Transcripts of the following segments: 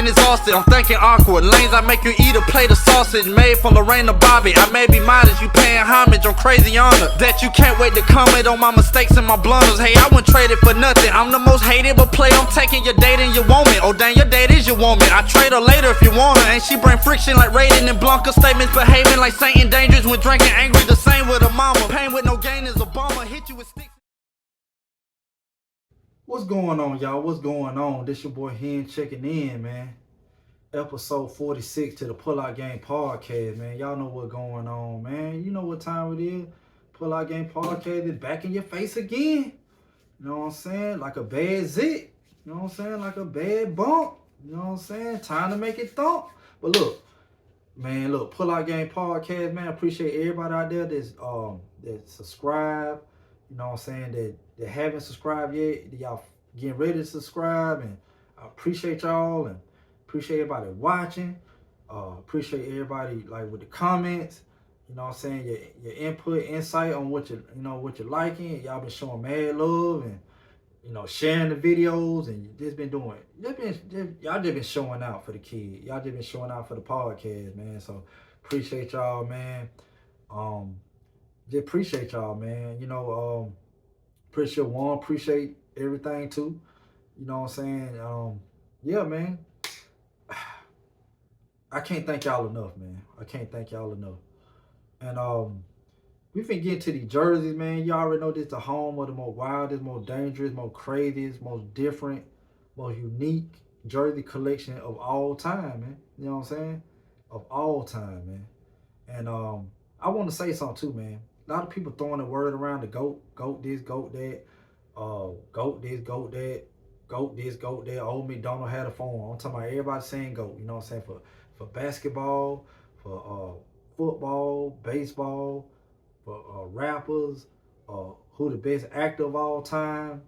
brain exhausted, I'm thinking awkward. Lanes, I make you eat a plate of sausage made from Lorraine and Bobby. I may be modest, you paying homage on crazy honor. That you can't wait to comment on my mistakes and my blunders. Hey, I wouldn't trade it for nothing. I'm the most hated, but play, I'm taking your date and your woman. Oh dang, your date is your woman. I trade her later if you want her. And she bring friction like Raiden and Blanca. Statements behaving like Saint dangerous when drinking angry. The same with a mama. Pain with no gain is a bomber. Hit you with sticks. What's going on, y'all? What's going on? This your boy Hen checking in, man. Episode 46 to the Pull Out Game Podcast, man. Y'all know what's going on, man. You know what time it is. Pull Out Game Podcast is back in your face again. You know what I'm saying? Like a bad zit. You know what I'm saying? Like a bad bump. You know what I'm saying? Time to make it thump. But look, man, Pull Out Game Podcast, man. I appreciate everybody out there that subscribe. You know what I'm saying? That haven't subscribed yet. Y'all getting ready to subscribe, and I appreciate y'all and appreciate everybody watching. Appreciate everybody like with the comments. You know what I'm saying? Your input, insight on what you're liking. Y'all been showing mad love and sharing the videos, and y'all just been showing out for the kids. Y'all just been showing out for the podcast, man. So appreciate y'all, man. Just appreciate y'all, man. Appreciate one, appreciate everything too. You know what I'm saying? Yeah, man. I can't thank y'all enough, man. I can't thank y'all enough. And we finna get into these jerseys, man. Y'all already know this the home of the most wildest, most dangerous, most craziest, most different, most unique jersey collection of all time, man. You know what I'm saying? Of all time, man. And I want to say something too, man. A lot of people throwing the word around the GOAT this, GOAT that, GOAT this, GOAT that, GOAT this, GOAT that. Old McDonald had a phone. I'm talking about everybody saying GOAT. You know what I'm saying? For basketball, for football, baseball, for rappers, who the best actor of all time,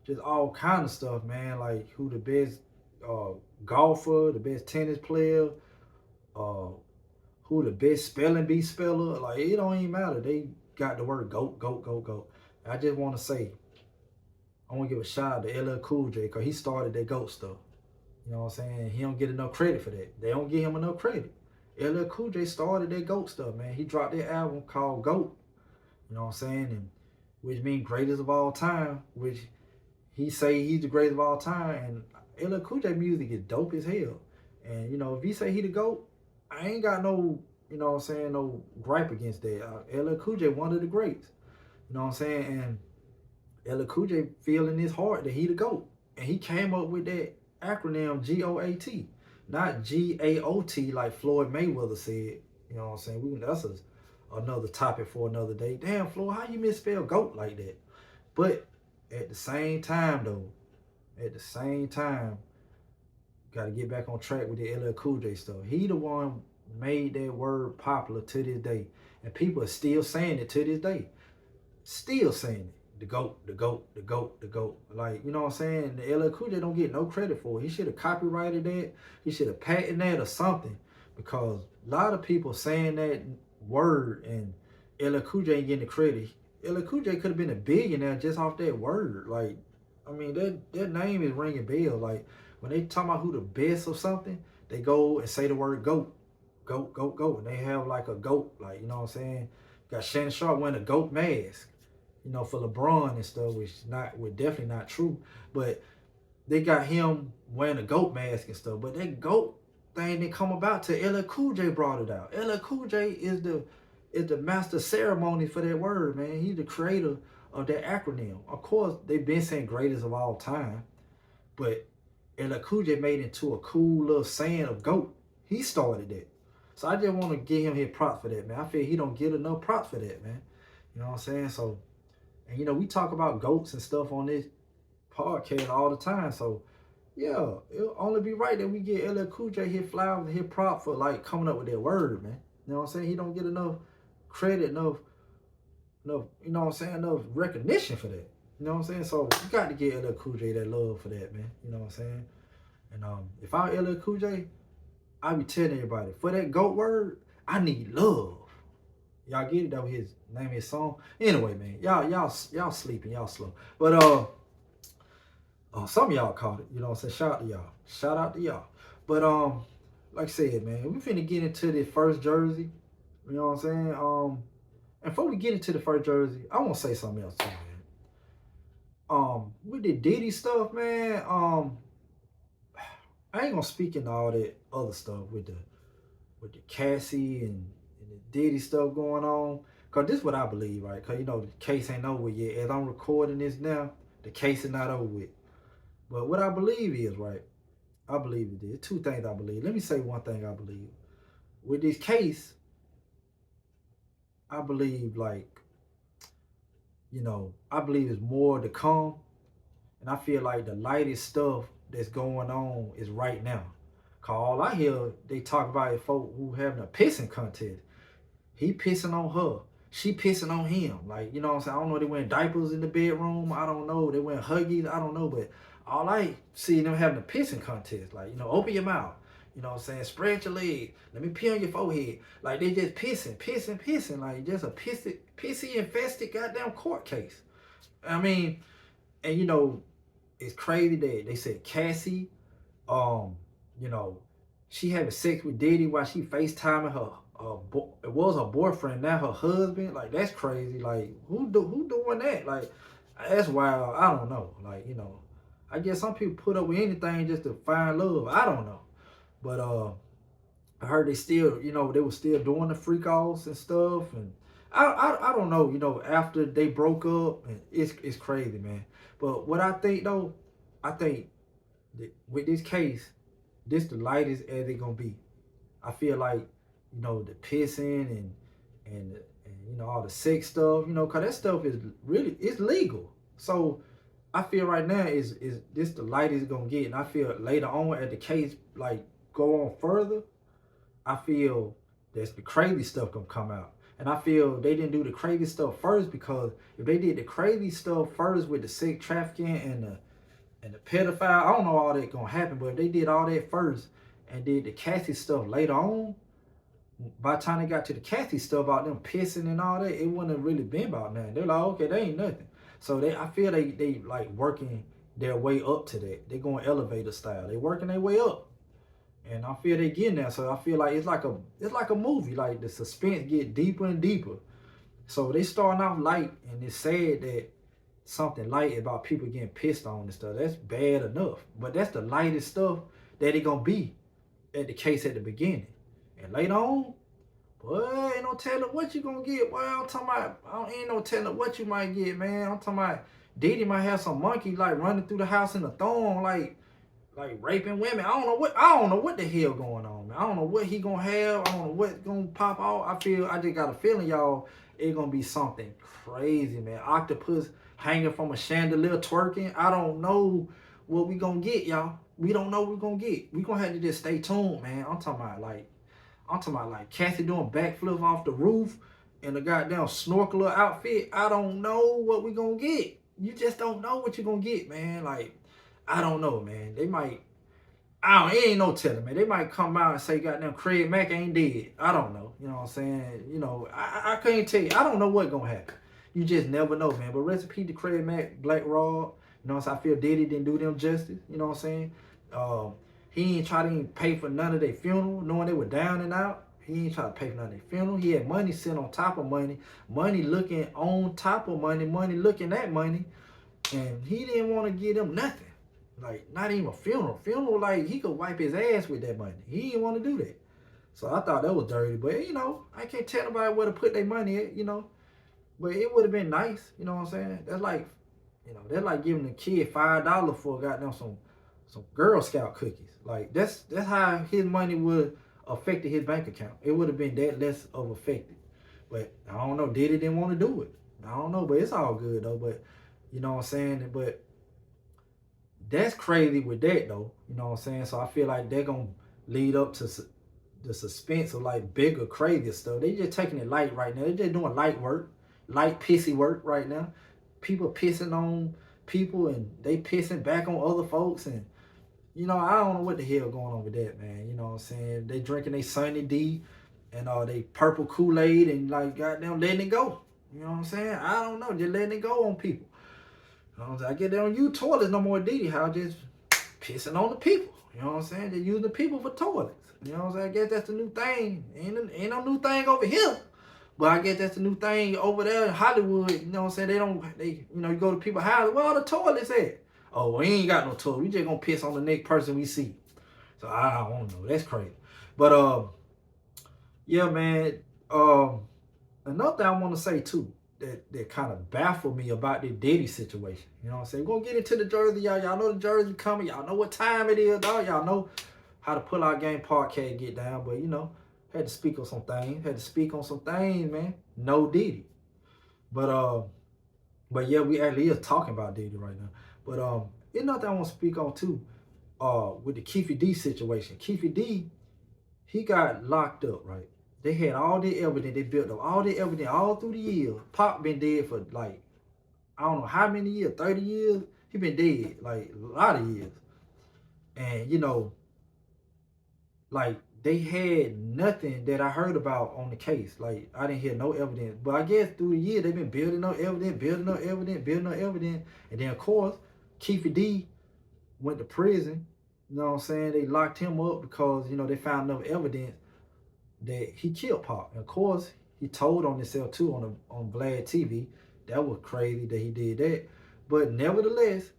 just all kind of stuff, man. Like who the best golfer, the best tennis player, who the best spelling bee speller. Like it don't even matter. They got the word GOAT, GOAT, GOAT, GOAT. I just want to say, I want to give a shout out to LL Cool J because he started that GOAT stuff. You know what I'm saying? He don't get enough credit for that. They don't give him enough credit. LL Cool J started that GOAT stuff, man. He dropped that album called GOAT. You know what I'm saying? And which means greatest of all time, which he say he's the greatest of all time. And LL Cool J music is dope as hell. And if he say he the GOAT, I ain't got no, no gripe against that. LL Cool J one of the greats. You know what I'm saying? And LL Cool J feel in his heart that he the GOAT. And he came up with that acronym GOAT. Not GAOT like Floyd Mayweather said. You know what I'm saying? That's another topic for another day. Damn, Floyd, how you misspell GOAT like that? But at the same time, though, got to get back on track with the LL Cool J stuff. He the one made that word popular to this day. And people are still saying it to this day. Still saying it. The GOAT, the GOAT, the GOAT, the GOAT. Like, you know what I'm saying? The LL Cool J don't get no credit for it. He should have copyrighted that. He should have patented that or something. Because a lot of people saying that word and LL Cool J ain't getting the credit. LL Cool J could have been a billionaire just off that word. Like, I mean, that name is ringing bell. Like, when they talk about who the best or something, they go and say the word GOAT. GOAT, GOAT, GOAT. And they have like a GOAT. Like, you know what I'm saying? Got Shannon Sharp wearing a GOAT mask. For LeBron and stuff, which definitely not true. But they got him wearing a GOAT mask and stuff. But that GOAT thing didn't come about till LL Cool J brought it out. LL Cool J is the master ceremony for that word, man. He's the creator of that acronym. Of course, they've been saying greatest of all time, but LL Cool J made it into a cool little saying of GOAT. He started that. So I just want to give him his props for that, man. I feel he don't get enough props for that, man. You know what I'm saying? So, and we talk about GOATs and stuff on this podcast all the time. So, yeah, it'll only be right that we get LL Cool J his flowers and his prop for like coming up with that word, man. You know what I'm saying? He don't get enough credit, enough, you know what I'm saying, enough recognition for that. You know what I'm saying? So you got to give LL Cool J that love for that, man. You know what I'm saying? And if I LL Cool J, I be telling everybody, for that GOAT word, I need love. Y'all get it? That was his name of his song. Anyway, man, y'all sleeping, y'all slow. But some of y'all caught it. You know what I'm saying? Shout out to y'all. But like I said, man, we finna get into the first jersey. You know what I'm saying? And before we get into the first jersey, I want to say something else too, man. With the Diddy stuff, man. I ain't gonna speak into all that other stuff with the Cassie and the Diddy stuff going on. Cause this is what I believe, right? Cause you know the case ain't over yet. As I'm recording this now, the case is not over with. But what I believe is, right? I believe it is. Two things I believe. Let me say one thing I believe. With this case, I believe I believe there's more to come. And I feel like the lightest stuff that's going on is right now. Cause all I hear they talk about is folk who having a pissing contest. He pissing on her. She pissing on him. Like, you know what I'm saying? I don't know, they wearing diapers in the bedroom. I don't know. They wearing Huggies. I don't know. But all I see them having a pissing contest. Like, open your mouth. You know what I'm saying? Spread your legs. Let me pee on your forehead. Like, they just pissing. Like, just a pissy infested goddamn court case. I mean, and it's crazy that they said Cassie, she having sex with Diddy while she FaceTiming her it was her boyfriend, now her husband. Like, that's crazy. Like, who doing that? Like, that's wild. I don't know. Like, I guess some people put up with anything just to find love. I don't know. But I heard they still, they were still doing the freak offs and stuff. And I don't know, after they broke up, and it's crazy, man. But what I think though, I think that with this case, this the lightest as it gonna be. I feel like, the pissing and all the sex stuff, cause that stuff is really, it's legal. So I feel right now is this the lightest it's gonna get. And I feel later on at the case like go on further, I feel that's the crazy stuff gonna come out. And I feel they didn't do the crazy stuff first, because if they did the crazy stuff first with the sex trafficking and the pedophile, I don't know all that gonna happen. But if they did all that first and did the Cassie stuff later on, by the time they got to the Cassie stuff about them pissing and all that, it wouldn't have really been about nothing. They're like, okay, they ain't nothing. So I feel they like working their way up to that. They going elevator style. They working their way up. And I feel they getting there. So I feel like it's like a movie. Like the suspense get deeper and deeper. So they starting off light, and it's sad that something light about people getting pissed on and stuff. That's bad enough. But that's the lightest stuff that it gonna be at the case at the beginning. And later on, boy, ain't no telling what you gonna get. Boy, I'm talking about, ain't no telling what you might get, man. I'm talking about Diddy might have some monkey like running through the house in a thong, like raping women. I don't know what the hell going on, man. I don't know what he gonna have. I don't know what's gonna pop out. I just got a feeling, y'all, it's gonna be something crazy, man. Octopus hanging from a chandelier twerking. I don't know what we gonna get, y'all. We don't know what we gonna get. We gonna have to just stay tuned, man. I'm talking about like Cassie doing backflips off the roof in a goddamn snorkeler outfit. I don't know what we gonna get. You just don't know what you're gonna get, man. Like, I don't know, man. They might, it ain't no telling, man. They might come out and say goddamn Craig Mack ain't dead. I don't know. You know what I'm saying? I can't tell you. I don't know what's gonna happen. You just never know, man. But rest in peace to Craig Mack, Black Rob. You know what I'm saying? I feel Diddy didn't do them justice. You know what I'm saying? He ain't try to even pay for none of their funeral, knowing they were down and out. He ain't try to pay for none of their funeral. He had money sitting on top of money, money looking on top of money, money looking at money, and he didn't want to give them nothing. Like, not even a funeral. Funeral, like, he could wipe his ass with that money. He didn't want to do that. So I thought that was dirty. But, I can't tell nobody where to put their money at, But it would have been nice, you know what I'm saying? That's like giving a kid $5 for goddamn some Girl Scout cookies. Like, that's how his money would affected his bank account. It would have been that less of affected. But I don't know. Diddy didn't want to do it. I don't know, but it's all good though. But you know what I'm saying? But that's crazy with that though. You know what I'm saying? So I feel like they're gonna lead up to the suspense of like bigger, crazier stuff. They just taking it light right now. They're just doing light work, light pissy work right now. People pissing on people and they pissing back on other folks, and I don't know what the hell going on with that, man. You know what I'm saying? They drinking they Sunny D and they purple Kool-Aid and like goddamn letting it go. You know what I'm saying? I don't know, just letting it go on people. I get that on you toilets no more Diddy. How just pissing on the people. You know what I'm saying? They're using the people for toilets. You know what I'm saying? I guess that's the new thing. Ain't no new thing over here. But I guess that's the new thing over there in Hollywood. You know what I'm saying? You go to people's houses. Where all the toilets at? Oh, we ain't got no toilet. We just gonna piss on the next person we see. So I don't know. That's crazy. But yeah, man. Another thing I want to say too that kind of baffled me about the Diddy situation. You know what I'm saying? We're gonna get into the jersey, y'all. Y'all know the jersey coming. Y'all know what time it is, dog. Y'all know how to pull our game podcast get down. But had to speak on some things. Had to speak on some things, man. No Diddy. But yeah, we actually is talking about Diddy right now. But another thing I want to speak on too. With the Keefe D situation. Keefe D, he got locked up, right? They had all the evidence. They built up all the evidence all through the years. Pop been dead for like, I don't know how many years, 30 years. He been dead like a lot of years. And like they had nothing that I heard about on the case. Like I didn't hear no evidence. But I guess through the years they've been building up evidence. And then of course, Keefe D went to prison. You know what I'm saying? They locked him up because, they found enough evidence that he killed Pop. And of course, he told on himself too on Vlad TV. That was crazy that he did that. But nevertheless,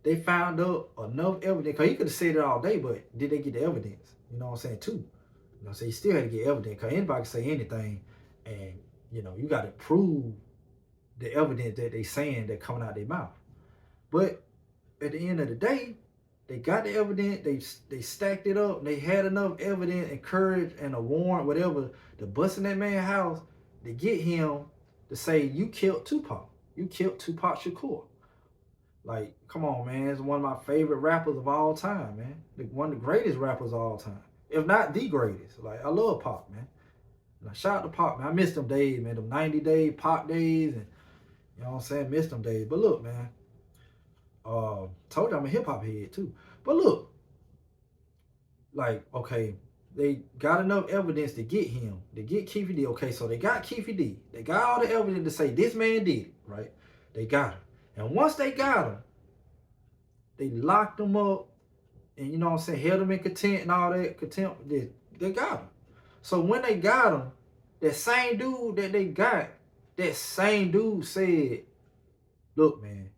they found out enough evidence. Because he could have said it all day, but did they get the evidence? You know what I'm saying, too? So you still had to get evidence. Because anybody can say anything. And, you got to prove the evidence that they saying that coming out their mouth. But at the end of the day, they got the evidence, they stacked it up, they had enough evidence and courage and a warrant, whatever, to bust in that man's house to get him to say, you killed Tupac. You killed Tupac Shakur. Like, come on, man. It's one of my favorite rappers of all time, man. One of the greatest rappers of all time. If not the greatest. Like, I love Pac, man. And shout out to Pac, man. I miss them days, man. Them 90-day Pac days. And, you know what I'm saying? Miss them days. But look, man. Told you I'm a hip-hop head too. But look, like, okay, they got enough evidence to get him, to get Keefe D. Okay, so they got Keefe D. They got all the evidence to say this man did it, right? They got him. And once they got him, they locked him up and, you know what I'm saying, held him in contempt and all that, contempt. They got him. So when they got him, that same dude that they got, that same dude said, look, man,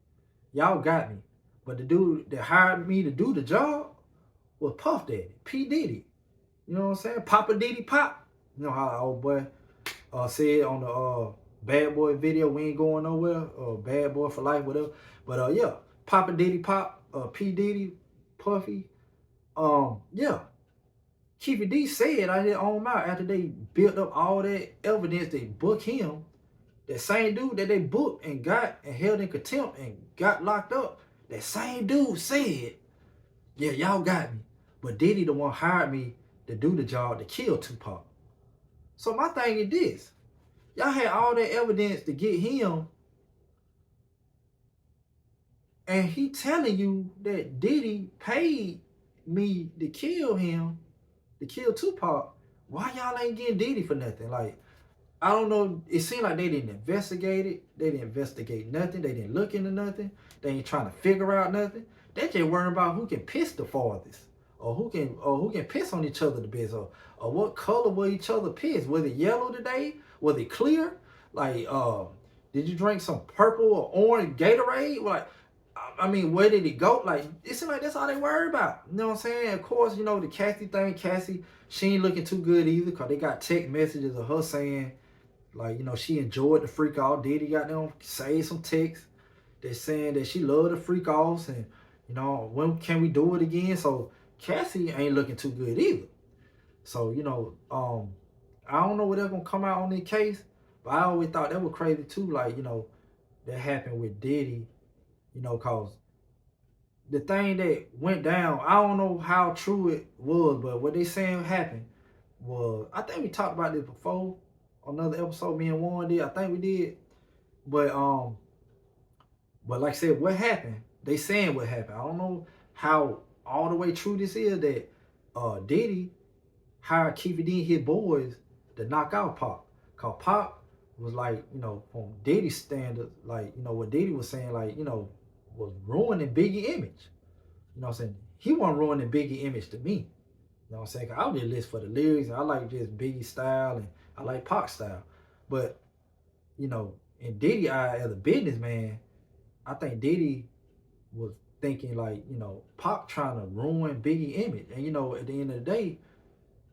y'all got me. But the dude that hired me to do the job was Puff Daddy, P. Diddy. You know what I'm saying? Papa Diddy Pop. You know how the old boy said on the Bad Boy video, we ain't going nowhere, or Bad Boy for Life, whatever. But yeah, Papa Diddy Pop, P. Diddy, Puffy. Yeah. Keefe D said I didn't own him out after they built up all that evidence, they booked him. That same dude that they booked and got and held in contempt and got locked up, that same dude said, yeah, y'all got me. But Diddy the one hired me to do the job to kill Tupac. So my thing is this. Y'all had all that evidence to get him. And he telling you that Diddy paid me to kill him, to kill Tupac. Why y'all ain't getting Diddy for nothing? Like, I don't know. It seemed like they didn't investigate it. They didn't investigate nothing. They didn't look into nothing. They ain't trying to figure out nothing. They just worrying about who can piss the farthest, or who can piss on each other the best, or what color will each other piss. Was it yellow today? Was it clear? Like, did you drink some purple or orange Gatorade? Like, I mean, where did it go? Like, it seems like that's all they worry about. You know what I'm saying? Of course, the Cassie thing. Cassie, she ain't looking too good either, because they got text messages of her saying, like, she enjoyed the freak off. Diddy got them say some texts. They're saying that she loved the freak offs, and when can we do it again? So Cassie ain't looking too good either. So I don't know what's gonna come out on this case, but I always thought that was crazy too. Like, that happened with Diddy, cause the thing that went down, I don't know how true it was, but what they saying happened was, I think we talked about this before. Another episode me and Warren did. I think we did. But like I said, what happened? They saying what happened. I don't know how all the way true this is, that Diddy hired Keefe D and his boys to knock out Pac. Cause Pac was like, from Diddy's standards, like, what Diddy was saying, like, was ruining Biggie's image. You know what I'm saying? He wasn't ruining Biggie image to me. You know what I'm saying? 'Cause I was just listen for the lyrics. And I like just Biggie style and I like Pac style. But, you know, in Diddy eye as a businessman, I think Diddy was thinking like, you know, Pac trying to ruin Biggie image. And, you know, at the end of the day,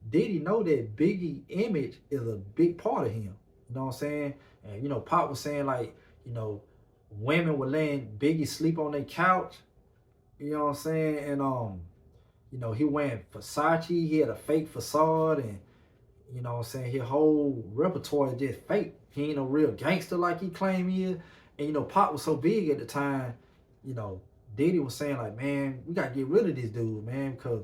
Diddy know that Biggie image is a big part of him. You know what I'm saying? And, you know, Pac was saying like, you know, women were letting Biggie sleep on their couch. You know what I'm saying? And you know, he wearing Versace, he had a fake facade, and you know what I'm saying, his whole repertoire is just fake. He ain't no real gangster like he claimed he is. And you know, Pop was so big at the time, you know, Diddy was saying like, man, we gotta get rid of this dude, man, because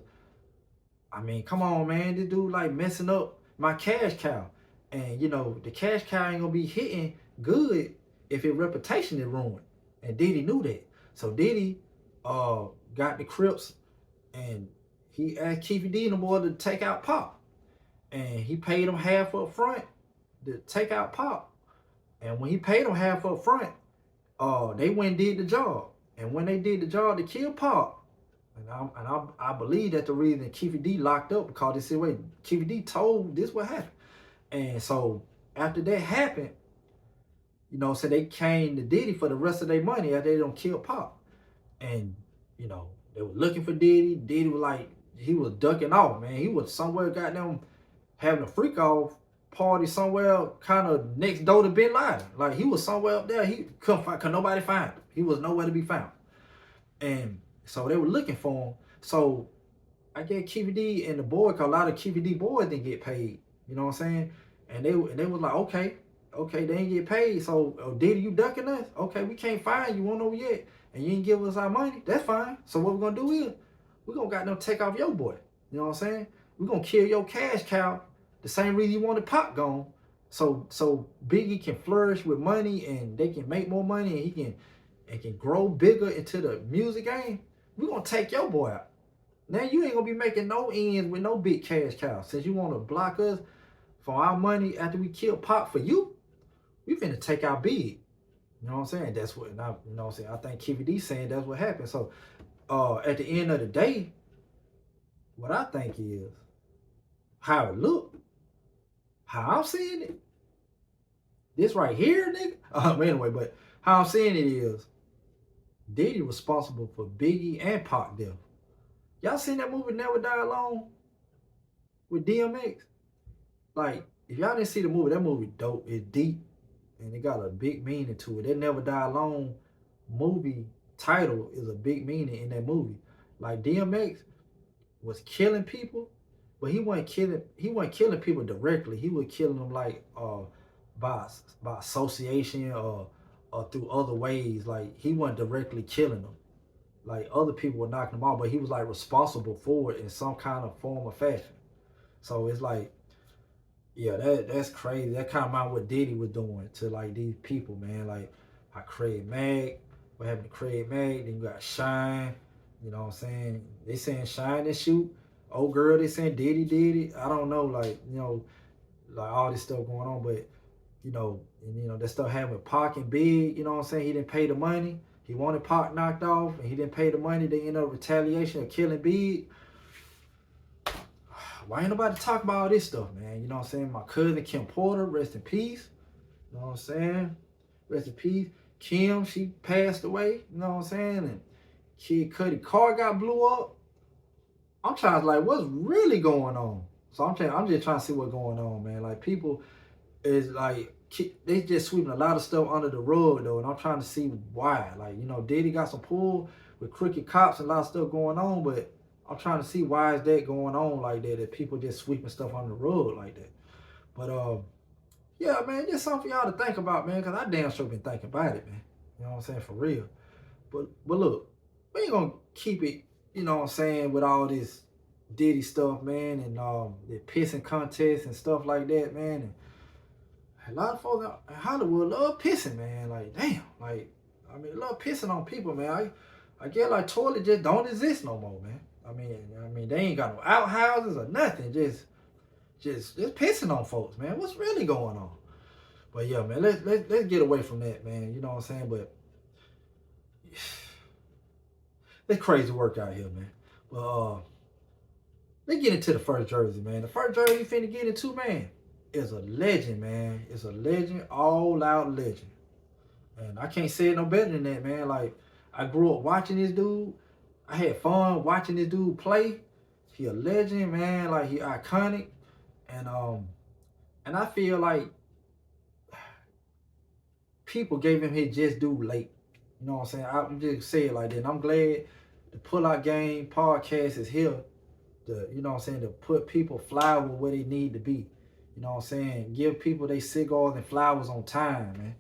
I mean, come on, man, this dude like messing up my cash cow. And you know, the cash cow ain't gonna be hitting good if his reputation is ruined. And Diddy knew that. So Diddy got the Crips and he asked Keefy D and the boy to take out Pop. And he paid him half up front to take out Pop. And when he paid him half up front, they went and did the job. And when they did the job to kill Pop, I believe that the reason Keefy D locked up because they said, wait, Keefy D told this what happened. And so after that happened, you know, so they came to Diddy for the rest of their money after they don't kill Pop. And, you know, they were looking for Diddy. Diddy was like, he was ducking off, man. He was somewhere goddamn having a freak off party somewhere kind of next door to Bin Laden. Like he was somewhere up there. He couldn't find, cause nobody found him. He was nowhere to be found. And so they were looking for him. So I guess Keefy D and the boy, cause a lot of Keefy D boys didn't get paid. You know what I'm saying? And they was like, okay, they didn't get paid. So Diddy, you ducking us? Okay, we can't find you. Won't know yet. And you didn't give us our money. That's fine. So what we're gonna do is we're gonna goddamn take off your boy. You know what I'm saying? We're gonna kill your cash cow. The same reason you wanted Pop gone. So Biggie can flourish with money and they can make more money and he can grow bigger into the music game. We're gonna take your boy out. Now you ain't gonna be making no ends with no big cash cow. Since you wanna block us for our money after we kill Pop for you, we finna take our big. You know what I'm saying? That's what, you know what I'm saying? I think Keefy D saying that's what happened. So at the end of the day, what I think is how it looked, how I'm seeing it. This right here, nigga. Anyway, but how I'm seeing it is Diddy responsible for Biggie and Pac death. Y'all seen that movie Never Die Alone with DMX? Like, if y'all didn't see the movie, that movie dope. It's deep and it got a big meaning to it. That Never Die Alone movie title is a big meaning in that movie. Like DMX was killing people, but he wasn't killing people directly. He was killing them like by association or through other ways. Like he wasn't directly killing them. Like other people were knocking him off, but he was like responsible for it in some kind of form or fashion. So it's like, yeah, that's crazy. That kind of mind what Diddy was doing to like these people, man. Like how Craig Mack, what happened to Craig Mack, then you got Shine, you know what I'm saying? They saying Shine and shoot. Old girl, they saying Diddy did it. I don't know, like, you know, like all this stuff going on, but you know, and that stuff happened with Pac and Big, you know what I'm saying? He didn't pay the money. He wanted Pac knocked off and he didn't pay the money. They ended up retaliation of killing Big. Why ain't nobody talk about all this stuff, man? You know what I'm saying? My cousin Kim Porter, rest in peace. You know what I'm saying? Rest in peace. Kim, she passed away. You know what I'm saying? And Kid Cudi car got blew up. I'm trying to like, what's really going on? So I'm just trying to see what's going on, man. Like people is like, they just sweeping a lot of stuff under the rug though, and I'm trying to see why. Like, you know, Diddy got some pull with crooked cops and a lot of stuff going on, but I'm trying to see why is that going on like that people just sweeping stuff under the rug like that. But yeah, man, just something for y'all to think about, man, because I damn sure been thinking about it, man. You know what I'm saying? For real. But look, we ain't gonna keep it, you know what I'm saying, with all this Diddy stuff, man, and the pissing contests and stuff like that, man. And a lot of folks out in Hollywood love pissing, man. Like, damn, like, I mean, love pissing on people, man. I get like toilet just don't exist no more, man. I mean, they ain't got no outhouses or nothing. Just pissing on folks, man. What's really going on? But yeah, man, let's get away from that, man. You know what I'm saying? But It's crazy work out here, man. But let's get into the first jersey, man. The first jersey we finna get into, man, is a legend, man. It's a legend, all out legend. And I can't say it no better than that, man. Like, I grew up watching this dude. I had fun watching this dude play. He a legend, man. Like, he iconic. And I feel like people gave him his just due late. You know what I'm saying? I'm just saying it like that. And I'm glad the Pull Out Game podcast is here to, you know what I'm saying, to put people flowers where they need to be. You know what I'm saying? Give people their cigars and flowers on time, man.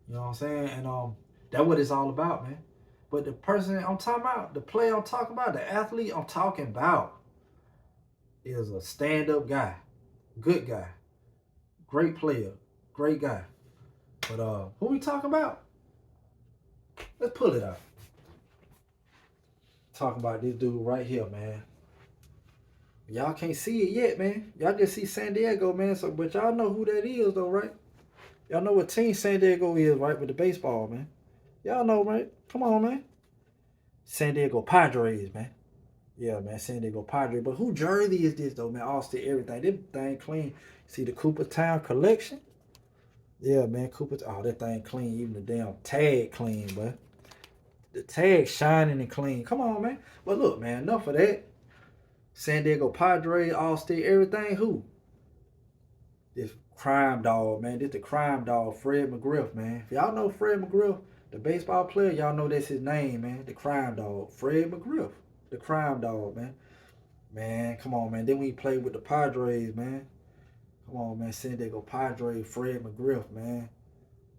You know what I'm saying? And that's what it's all about, man. But the person I'm talking about, the player I'm talking about, the athlete I'm talking about is a stand-up guy. Good guy. Great player. Great guy. But who we talking about? Let's pull it out. Talking about this dude right here, man. Y'all can't see it yet, man. Y'all just see San Diego, man. So, but y'all know who that is, though, right? Y'all know what team San Diego is, right? With the baseball, man. Y'all know, right? Come on, man. San Diego Padres, man. Yeah, man. San Diego Padres. But who jersey is this, though, man? All still everything. This thing clean. See the Cooperstown collection? Yeah, man. Oh, that thing clean. Even the damn tag clean, but the tag shining and clean. Come on, man. But look, man. Enough of that. San Diego Padres, all still everything. Who? This crime dog, man. This the crime dog, Fred McGriff, man. If y'all know Fred McGriff, the baseball player, y'all know that's his name, man. The crime dog, Fred McGriff. The crime dog, man. Man, come on, man. Then we played with the Padres, man. Come on, man. San Diego Padres, Fred McGriff, man.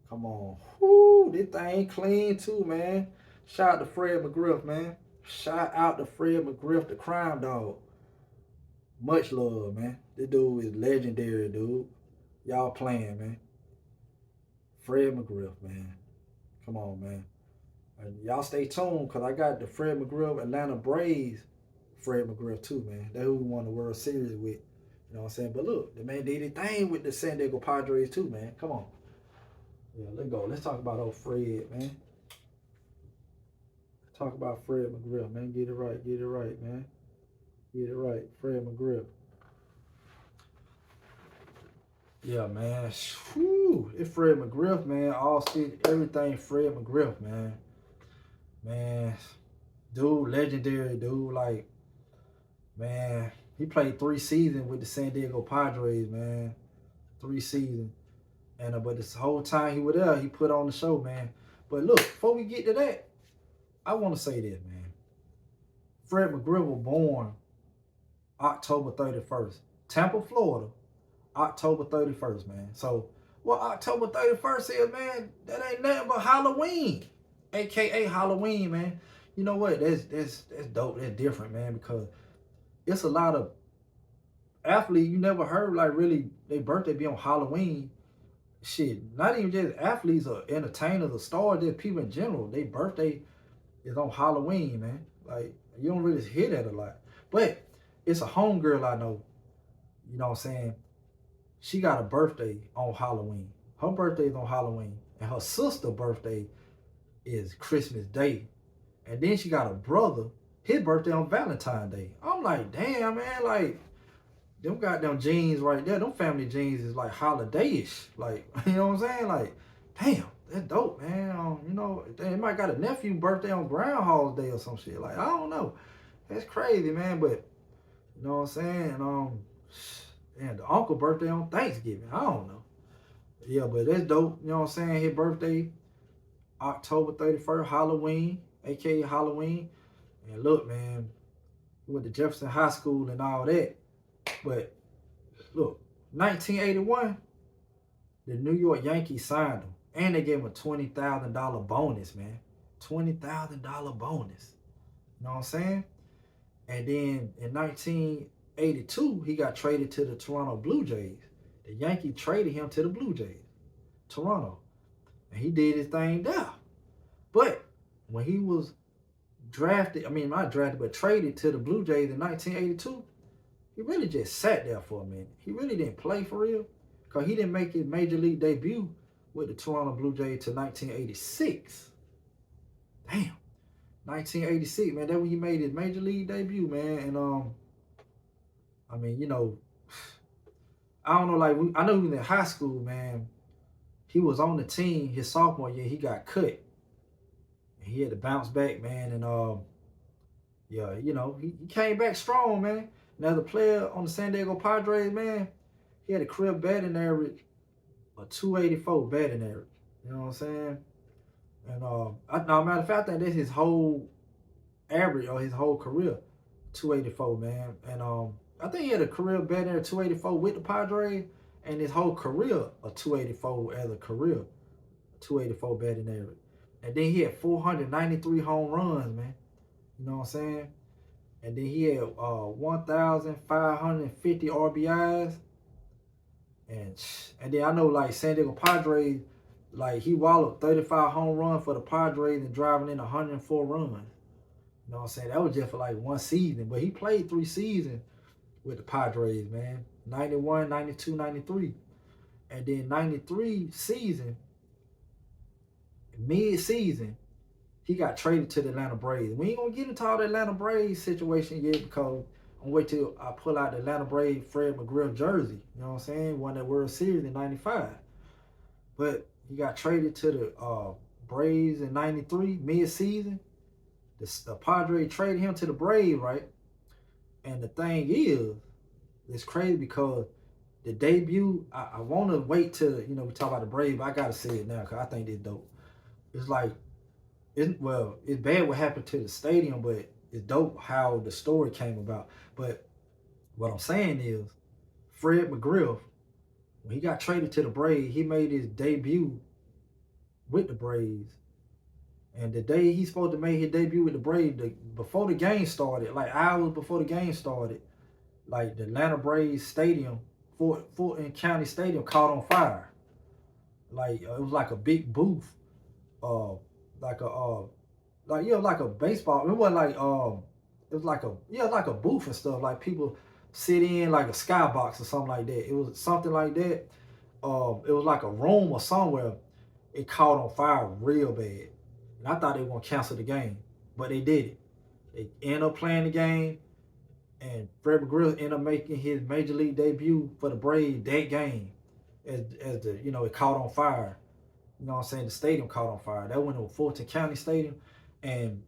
Come on. Whoo, this thing clean too, man. Shout out to Fred McGriff, man. Shout out to Fred McGriff, the crime dog. Much love, man. This dude is legendary, dude. Y'all playing, man. Fred McGriff, man. Come on, man. And y'all stay tuned, because I got the Fred McGriff Atlanta Braves Fred McGriff too, man. That's who we won the World Series with. You know what I'm saying? But look, the man did his thing with the San Diego Padres too, man. Come on. Yeah, let's go. Let's talk about old Fred, man. Let's talk about Fred McGriff, man. Get it right. Get it right, man. Get it right. Fred McGriff. Yeah, man. Whew. It's Fred McGriff, man. All city, everything Fred McGriff, man. Man. Dude, legendary dude. Like, man, he played 3 seasons with the San Diego Padres, man. 3 seasons. And but this whole time he was there, he put on the show, man. But look, before we get to that, I want to say this, man. Fred McGriff was born October 31st. Tampa, Florida, October 31st, man. So what October 31st is, man, that ain't nothing but Halloween. AKA Halloween, man. You know what? That's dope. That's different, man, because it's a lot of athletes you never heard, like, really, their birthday be on Halloween. Shit, not even just athletes or entertainers or stars, just people in general. Their birthday is on Halloween, man. Like, you don't really hear that a lot. But it's a homegirl I know, you know what I'm saying? She got a birthday on Halloween. Her birthday is on Halloween. And her sister's birthday is Christmas Day. And then she got a brother, his birthday on Valentine's Day. I'm like, damn, man, like, them goddamn jeans right there, them family jeans is like holiday-ish. Like, you know what I'm saying? Like, damn, that's dope, man. You know, they might got a nephew birthday on Groundhog's Day or some shit. Like, I don't know. That's crazy, man. But, you know what I'm saying? And the uncle birthday on Thanksgiving. I don't know. Yeah, but that's dope. You know what I'm saying? His birthday, October 31st, Halloween, a.k.a. Halloween. And look, man, he went to Jefferson High School and all that. But look, 1981, the New York Yankees signed him. And they gave him a $20,000 bonus, man. $20,000 bonus. You know what I'm saying? And then in 1982, he got traded to the Toronto Blue Jays. The Yankees traded him to the Blue Jays, Toronto. And he did his thing there. But when he was drafted, not drafted, but traded to the Blue Jays in 1982, he really just sat there for a minute. He really didn't play for real, because he didn't make his major league debut with the Toronto Blue Jays till 1986. Damn. 1986, man. That's when he made his major league debut, man. And I mean, you know, I don't know, like I know he was in high school, man. He was on the team his sophomore year. He got cut. He had to bounce back, man. And yeah, you know, he came back strong, man. And as a player on the San Diego Padres, man, he had a career batting average of 284 batting average. You know what I'm saying? And now, matter of fact, I think that's his whole average or his whole career, 284, man. And I think he had a career batting average 284 with the Padres, and his whole career a 284 as a career, 284 batting average. And then he had 493 home runs, man. You know what I'm saying? And then he had 1,550 RBIs. And then I know, like, San Diego Padres, like, he walloped 35 home runs for the Padres and driving in 104 runs. You know what I'm saying? That was just for like one season. But he played 3 seasons with the Padres, man. 91, 92, 93. And then 93 season, mid-season, he got traded to the Atlanta Braves. We ain't going to get into all the Atlanta Braves situation yet because I'm waiting till I pull out the Atlanta Braves Fred McGriff jersey. You know what I'm saying? Won that World Series in 95. But he got traded to the Braves in 93, mid-season. The Padres traded him to the Braves, right? And the thing is, it's crazy because the debut, I want to wait till, you know, we talk about the Braves, but I got to say it now because I think it's dope. It's like, it's bad what happened to the stadium, but it's dope how the story came about. But what I'm saying is, Fred McGriff, when he got traded to the Braves, he made his debut with the Braves. And the day he's supposed to make his debut with the Braves, before the game started, like hours before the game started, like the Atlanta Braves stadium, Fulton County Stadium, caught on fire. Like it was like a big booth, like a baseball. It wasn't like it was like a booth and stuff. Like people sit in like a skybox or something like that. It was something like that. It was like a room or somewhere. It caught on fire real bad. And I thought they were going to cancel the game, but they did it. They ended up playing the game, and Fred McGriff ended up making his major league debut for the Braves that game as the, you know, it caught on fire. You know what I'm saying? The stadium caught on fire. That went to Fulton County Stadium, and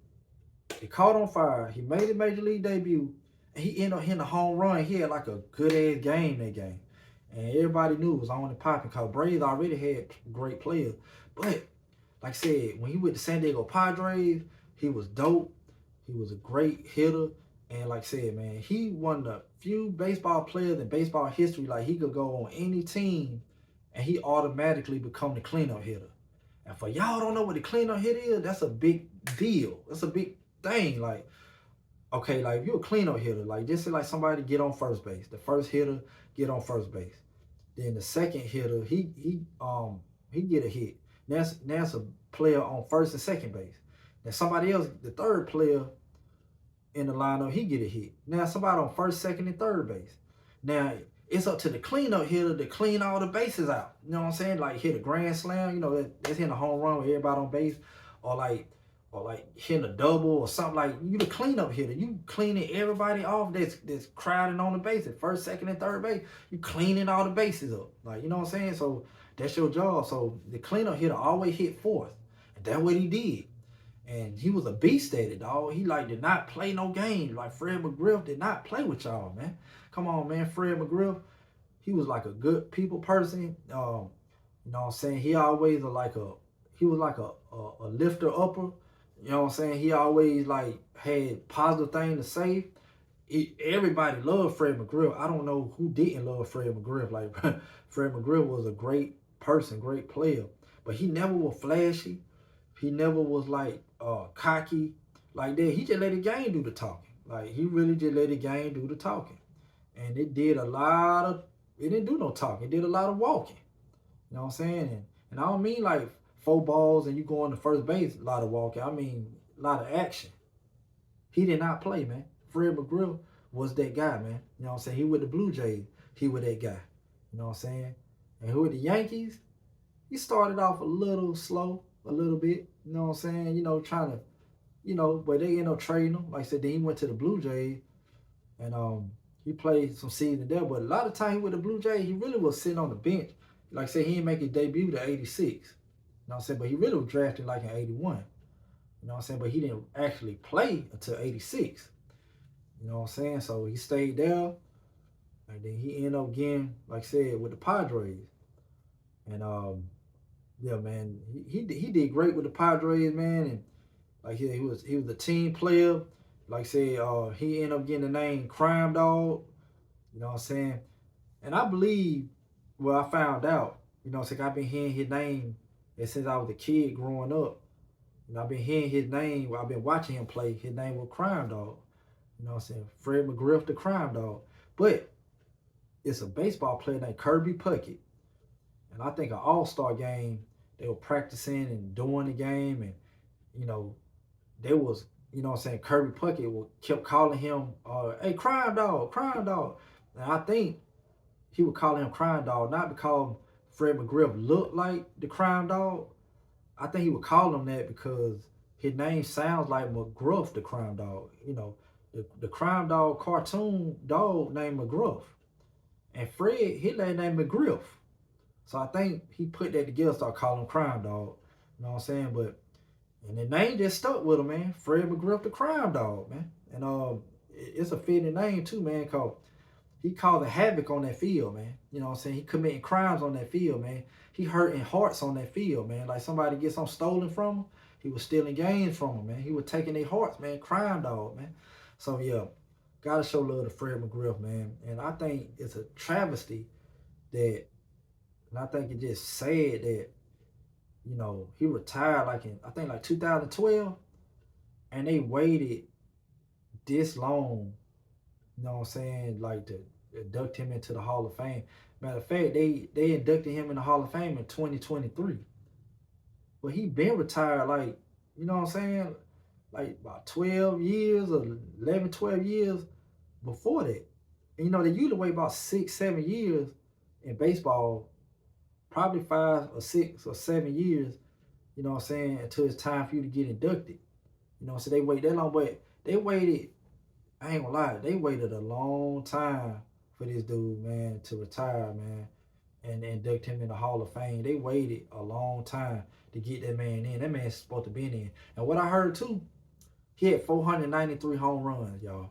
it caught on fire. He made his major league debut, and he ended up hitting a home run. He had like a good-ass game that game. And everybody knew it was on and popping because Braves already had great players. But like I said, when he went to San Diego Padres, he was dope. He was a great hitter. And like I said, man, he one of the few baseball players in baseball history, like he could go on any team and he automatically become the cleanup hitter. And for y'all don't know what the cleanup hitter is, that's a big deal. That's a big thing. Like, okay, like if you're a cleanup hitter, like this is like somebody get on first base. The first hitter get on first base. Then the second hitter, he get a hit. That's a player on first and second base. Now somebody else, the third player in the lineup, he get a hit. Now somebody on first, second, and third base. Now it's up to the cleanup hitter to clean all the bases out. You know what I'm saying? Like hit a grand slam, you know, that's hitting a home run with everybody on base, or like hitting a double or something. Like you the cleanup hitter. You cleaning everybody off that's crowding on the bases. First, second, and third base. You cleaning all the bases up. Like, you know what I'm saying? So that's your job. So the cleanup hitter always hit fourth. And that's what he did. And he was a beast at it, dog. He like did not play no games. Like Fred McGriff did not play with y'all, man. Come on, man. Fred McGriff, he was like a good people person. You know what I'm saying? He always was like a lifter upper. You know what I'm saying? He always like had positive things to say. Everybody loved Fred McGriff. I don't know who didn't love Fred McGriff. Like Fred McGriff was a great person, great player, but he never was flashy. He never was like cocky like that. He just let the game do the talking. Like he really just let the game do the talking, and it did a lot of. It didn't do no talking. It did a lot of walking. You know what I'm saying? And I don't mean like 4 balls and you go on to first base, a lot of walking. I mean a lot of action. He did not play, man. Fred McGriff was that guy, man. You know what I'm saying? He with the Blue Jays. He was that guy. You know what I'm saying? And who with the Yankees? He started off a little slow, a little bit. You know what I'm saying? You know, trying to you know, but they ended up trading him. Like I said, then he went to the Blue Jays, and he played some season there. But a lot of time with the Blue Jays, he really was sitting on the bench. Like I said, he didn't make his debut to '86. You know what I'm saying? But he really was drafted like in '81. You know what I'm saying? But he didn't actually play until '86. You know what I'm saying? So he stayed there, and then he ended up getting, like I said, with the Padres. And yeah, man, he did great with the Padres, man. And like he was a team player. Like I said, he ended up getting the name Crime Dog. You know what I'm saying? And I believe, well, I found out, you know what I'm saying, I've been hearing his name since I was a kid growing up. You know, I've been hearing his name, I've been watching him play. His name was Crime Dog. You know what I'm saying? Fred McGriff, the Crime Dog. But it's a baseball player named Kirby Puckett. And I think an all-star game, they were practicing and doing the game. And, you know, there was, you know what I'm saying, Kirby Puckett kept calling him, hey, Crime Dog, Crime Dog. And I think he would call him Crime Dog, not because Fred McGriff looked like the Crime Dog. I think he would call him that because his name sounds like McGruff, the Crime Dog. You know, the Crime Dog cartoon dog named McGruff. And Fred, his name McGriff. So I think he put that together, started calling him Crime Dog. You know what I'm saying? But and the name just stuck with him, man. Fred McGriff, the Crime Dog, man. And it's a fitting name too, man, because he caused havoc on that field, man. You know what I'm saying? He committing crimes on that field, man. He hurting hearts on that field, man. Like somebody gets something stolen from him, he was stealing games from him, man. He was taking their hearts, man. Crime Dog, man. So yeah, gotta show love to Fred McGriff, man. And I think it's a travesty that, and I think it's just sad that, you know, he retired like in, I think like 2012, and they waited this long, you know what I'm saying, like to induct him into the Hall of Fame. Matter of fact, they inducted him in the Hall of Fame in 2023. But he been retired like, you know what I'm saying, like about 12 years or 11, 12 years before that. And, you know, they usually wait about 6, 7 years in baseball, probably 5 or 6 or 7 years, you know what I'm saying, until it's time for you to get inducted. You know, so they wait that long, but they waited, I ain't gonna lie, they waited a long time for this dude, man, to retire, man, and induct him in the Hall of Fame. They waited a long time to get that man in. That man's supposed to be in. And what I heard too, he had 493 home runs, y'all.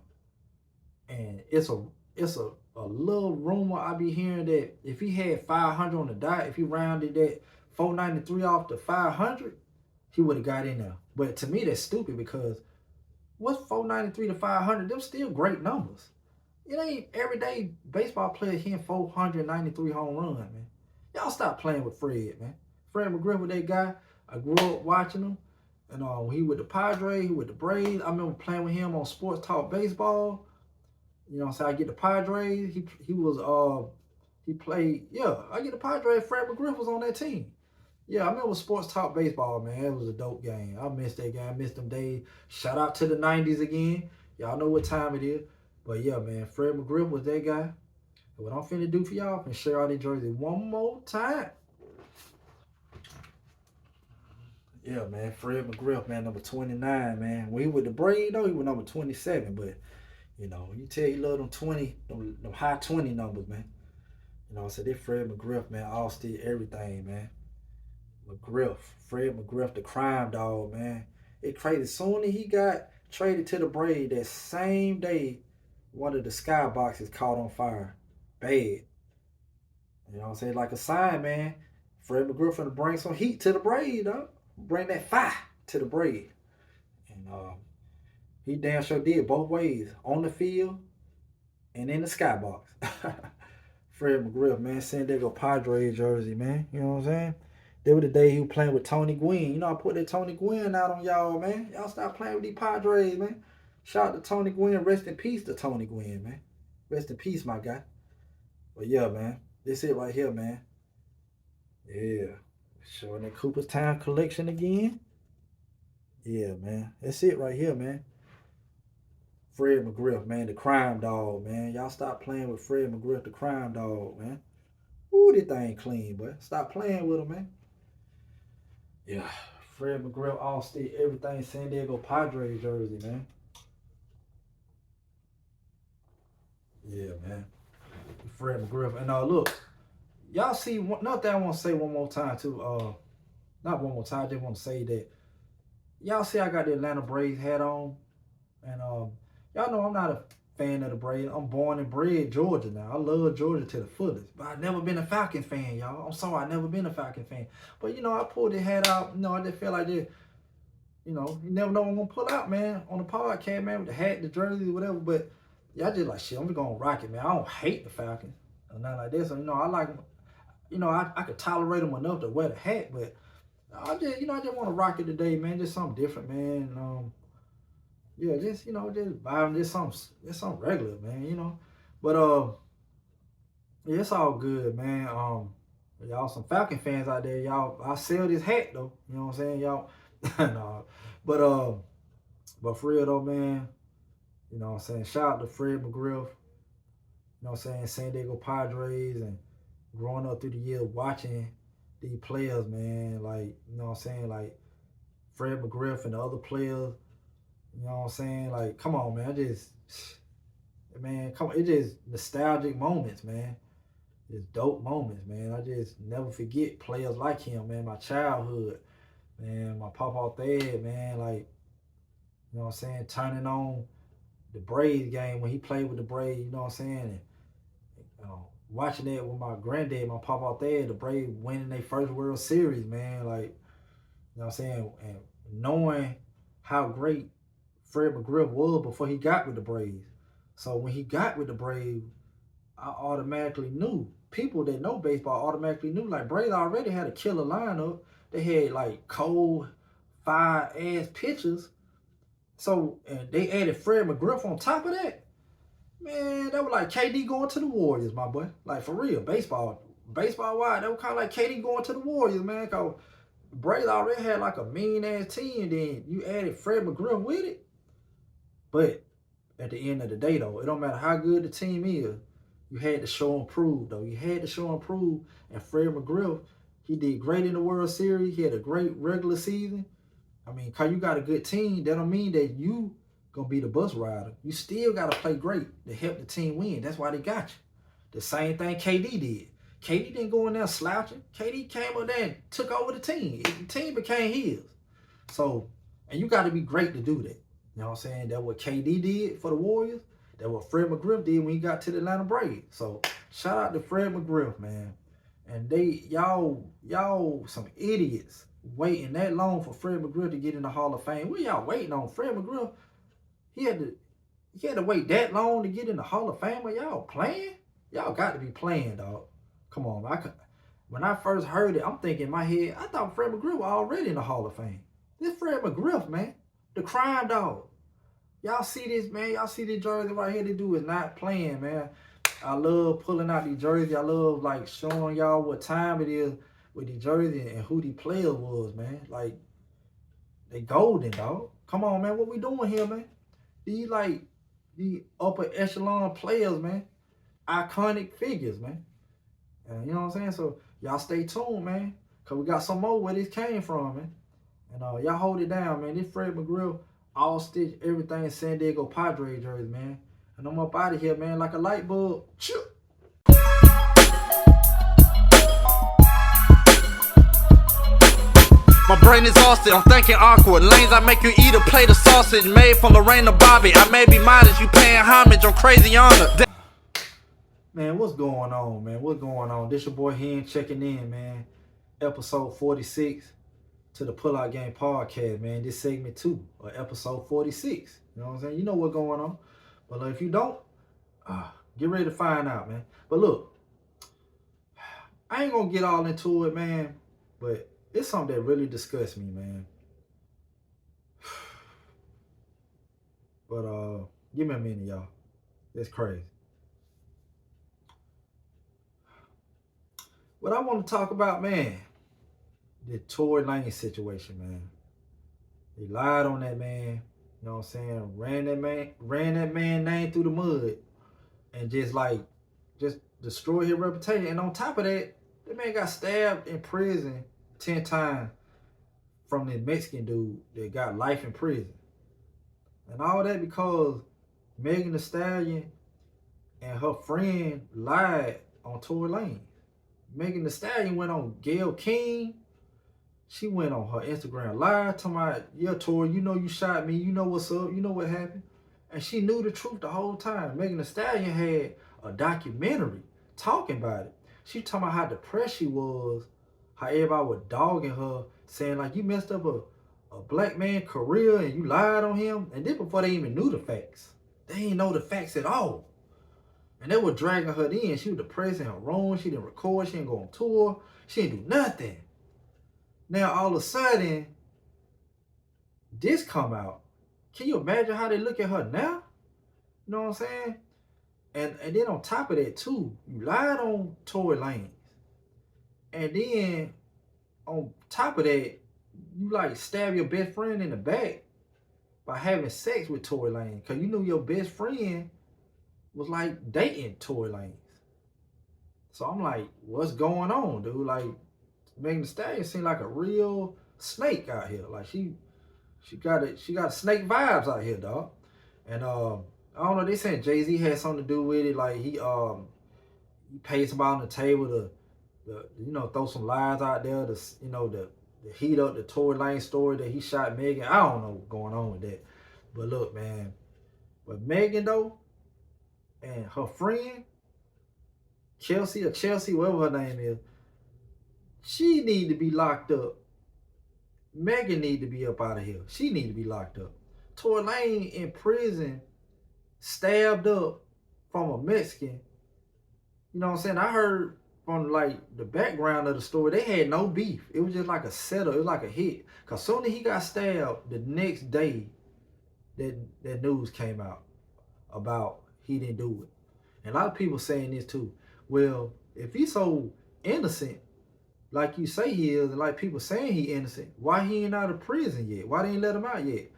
And it's a little rumor I be hearing that if he had 500 on the dot, if he rounded that 493 off to 500, he would have got in there. But to me, that's stupid because what's 493 to 500? Them still great numbers. It ain't everyday baseball player hitting 493 home runs, man. Y'all stop playing with Fred, man. Fred McGriff was that guy. I grew up watching him. And when he with the Padres, he with the Braves. I remember playing with him on Sports Talk Baseball. You know what I'm saying? I get the Padres. He played, yeah, I get the Padres. Fred McGriff was on that team. Yeah, I remember Sports Talk Baseball, man. It was a dope game. I missed that game. I missed them days. Shout out to the 90s again. Y'all know what time it is. But yeah, man, Fred McGriff was that guy. And what I'm finna do for y'all, I'm finna share out their jersey one more time. Yeah, man, Fred McGriff, man, number 29, man. When he with the Braves, though, he was number 27. But, you know, you tell you love them 20, them high 20 numbers, man. You know, so this Fred McGriff, man, all still everything, man. McGriff, Fred McGriff, the Crime Dog, man. It crazy. Soon as he got traded to the Braves, that same day, one of the skyboxes caught on fire. Bad. You know what I'm saying? Like a sign, man. Fred McGriff finna bring some heat to the Braves, though. Bring that fire to the Braves. And he damn sure did both ways. On the field and in the skybox. Fred McGriff, man. San Diego Padres jersey, man. You know what I'm saying? That was the day he was playing with Tony Gwynn. You know, I put that Tony Gwynn out on y'all, man. Y'all stop playing with these Padres, man. Shout out to Tony Gwynn. Rest in peace to Tony Gwynn, man. Rest in peace, my guy. But yeah, man. This it right here, man. Yeah. Showing that Cooperstown collection again. Yeah, man. That's it right here, man. Fred McGriff, man. The Crime Dog, man. Y'all stop playing with Fred McGriff, the Crime Dog, man. Ooh, this thing clean, boy. Stop playing with him, man. Yeah, Fred McGriff all-stick everything San Diego Padres jersey, man. Yeah, man. Fred McGriff. And look, y'all see, another thing I want to say one more time too. Not one more time, I just want to say that y'all see I got the Atlanta Braves hat on. And y'all know I'm not a fan of the Braves. I'm born and bred Georgia now. I love Georgia to the fullest. But I've never been a Falcon fan, y'all. I'm sorry, I've never been a Falcon fan. But, I pulled the hat out. I just feel like this, you never know what I'm going to pull out, man, on the podcast, man, with the hat, the jersey, whatever. But y'all just like, shit, I'm just going to rock it, man. I don't hate the Falcons or nothing like this. So, I like them. I could tolerate them enough to wear the hat, but I just want to rock it today, man. Just something different, man. Yeah, just buying just something regular, man. But yeah, it's all good, man. Y'all some Falcon fans out there, y'all. I sell this hat though. You know what I'm saying, y'all. No, but for real though, man. You know what I'm saying. Shout out to Fred McGriff. You know what I'm saying, San Diego Padres, and growing up through the years watching these players, man. Like, you know what I'm saying, like Fred McGriff and the other players. You know what I'm saying? Like, come on, man. Come on. It's just nostalgic moments, man. It's dope moments, man. I just never forget players like him, man. My childhood, man. My Papa Thad, man. Like, you know what I'm saying? Turning on the Braves game when he played with the Braves, you know what I'm saying? And watching that with my granddad, my Papa Thad, the Braves winning their first World Series, man. Like, you know what I'm saying? And knowing how great Fred McGriff was before he got with the Braves. So when he got with the Braves, I automatically knew. People that know baseball automatically knew, like, Braves already had a killer lineup. They had like cold, fire-ass pitchers. So, and they added Fred McGriff on top of that. Man, that was like KD going to the Warriors, my boy. Like, for real, baseball-wide, that was kind of like KD going to the Warriors, man. Because Braves already had like a mean-ass team, then you added Fred McGriff with it. But at the end of the day, though, it don't matter how good the team is. You had to show and prove, though. You had to show and prove. And Fred McGriff, he did great in the World Series. He had a great regular season. I mean, because you got a good team, that don't mean that you going to be the bus rider. You still got to play great to help the team win. That's why they got you. The same thing KD did. KD didn't go in there slouching. KD came up there and took over the team. The team became his. So, and you got to be great to do that. You know what I'm saying? That's what KD did for the Warriors. That's what Fred McGriff did when he got to the Atlanta Braves. So shout out to Fred McGriff, man. And y'all some idiots waiting that long for Fred McGriff to get in the Hall of Fame. What y'all waiting on? Fred McGriff, he had to wait that long to get in the Hall of Fame. Are y'all playing? Y'all got to be playing, dog. Come on. When I first heard it, I'm thinking in my head, I thought Fred McGriff was already in the Hall of Fame. This Fred McGriff, man. The crime dog. Y'all see this, man. Y'all see this jersey right here. This dude is not playing, man. I love pulling out these jerseys. I love, like, showing y'all what time it is with the jersey and who the player was, man. Like, they golden, dog. Come on, man. What we doing here, man? The upper echelon players, man. Iconic figures, man. And you know what I'm saying? So, y'all stay tuned, man. Because we got some more where this came from, man. And y'all hold it down, man. This Fred McGriff, all stitch everything San Diego Padres jersey, man. And I'm up out of here, man, like a light bulb. Choo! My brain is exhausted, I'm thinking awkward. Lanes, I make you eat a plate of sausage made from Lorraine or Bobby. I may be modest, you paying homage on crazy honor. Man, what's going on, man? What's going on? This your boy Hen checking in, man. Episode 46 to the Pull-Out Game Podcast, man. This segment 2 or episode 46. You know what I'm saying? You know what's going on. But if you don't, get ready to find out, man. But look, I ain't gonna get all into it, man. But it's something that really disgusts me, man. But give me a minute, y'all. It's crazy. What I want to talk about, man, the Tory Lanez situation, man. He lied on that man. You know what I'm saying? Ran that man name through the mud, and just destroyed his reputation. And on top of that, that man got stabbed in prison 10 times from this Mexican dude that got life in prison. And all that because Megan Thee Stallion and her friend lied on Tory Lanez. Megan Thee Stallion went on Gayle King. She went on her Instagram live talking about, yeah, Tory, you know you shot me. You know what's up. You know what happened. And she knew the truth the whole time. Megan Thee Stallion had a documentary talking about it. She talking about how depressed she was, how everybody was dogging her, saying like, you messed up a black man's career and you lied on him. And this before they even knew the facts. They didn't know the facts at all. And they were dragging her in. She was depressed in her room. She didn't record. She didn't go on tour. She didn't do nothing. Now, all of a sudden, this come out. Can you imagine how they look at her now? You know what I'm saying? And then on top of that, too, you lied on Tory Lanez. And then on top of that, you like stab your best friend in the back by having sex with Tory Lanez. Because you knew your best friend was like dating Tory Lanez. So I'm like, what's going on, dude? Like, Megan Thee Stallion seemed like a real snake out here. Like she got snake vibes out here, dog. And I don't know, they saying Jay-Z had something to do with it. Like he paid somebody on the table to throw some lies out there to heat up the Tory Lanez story that he shot Megan. I don't know what's going on with that. But look, man. But Megan though, and her friend, Chelsea, whatever her name is, she need to be locked up. Megan need to be up out of here. She need to be locked up. Tory Lanez in prison, stabbed up from a Mexican. You know what I'm saying? I heard from like the background of the story, they had no beef. It was just like a setup. It was like a hit. Because soon as he got stabbed, the next day, that news came out about he didn't do it. And a lot of people saying this too. Well, if he's so innocent, like you say he is, and like people saying he innocent, why he ain't out of prison yet? Why they ain't let him out yet?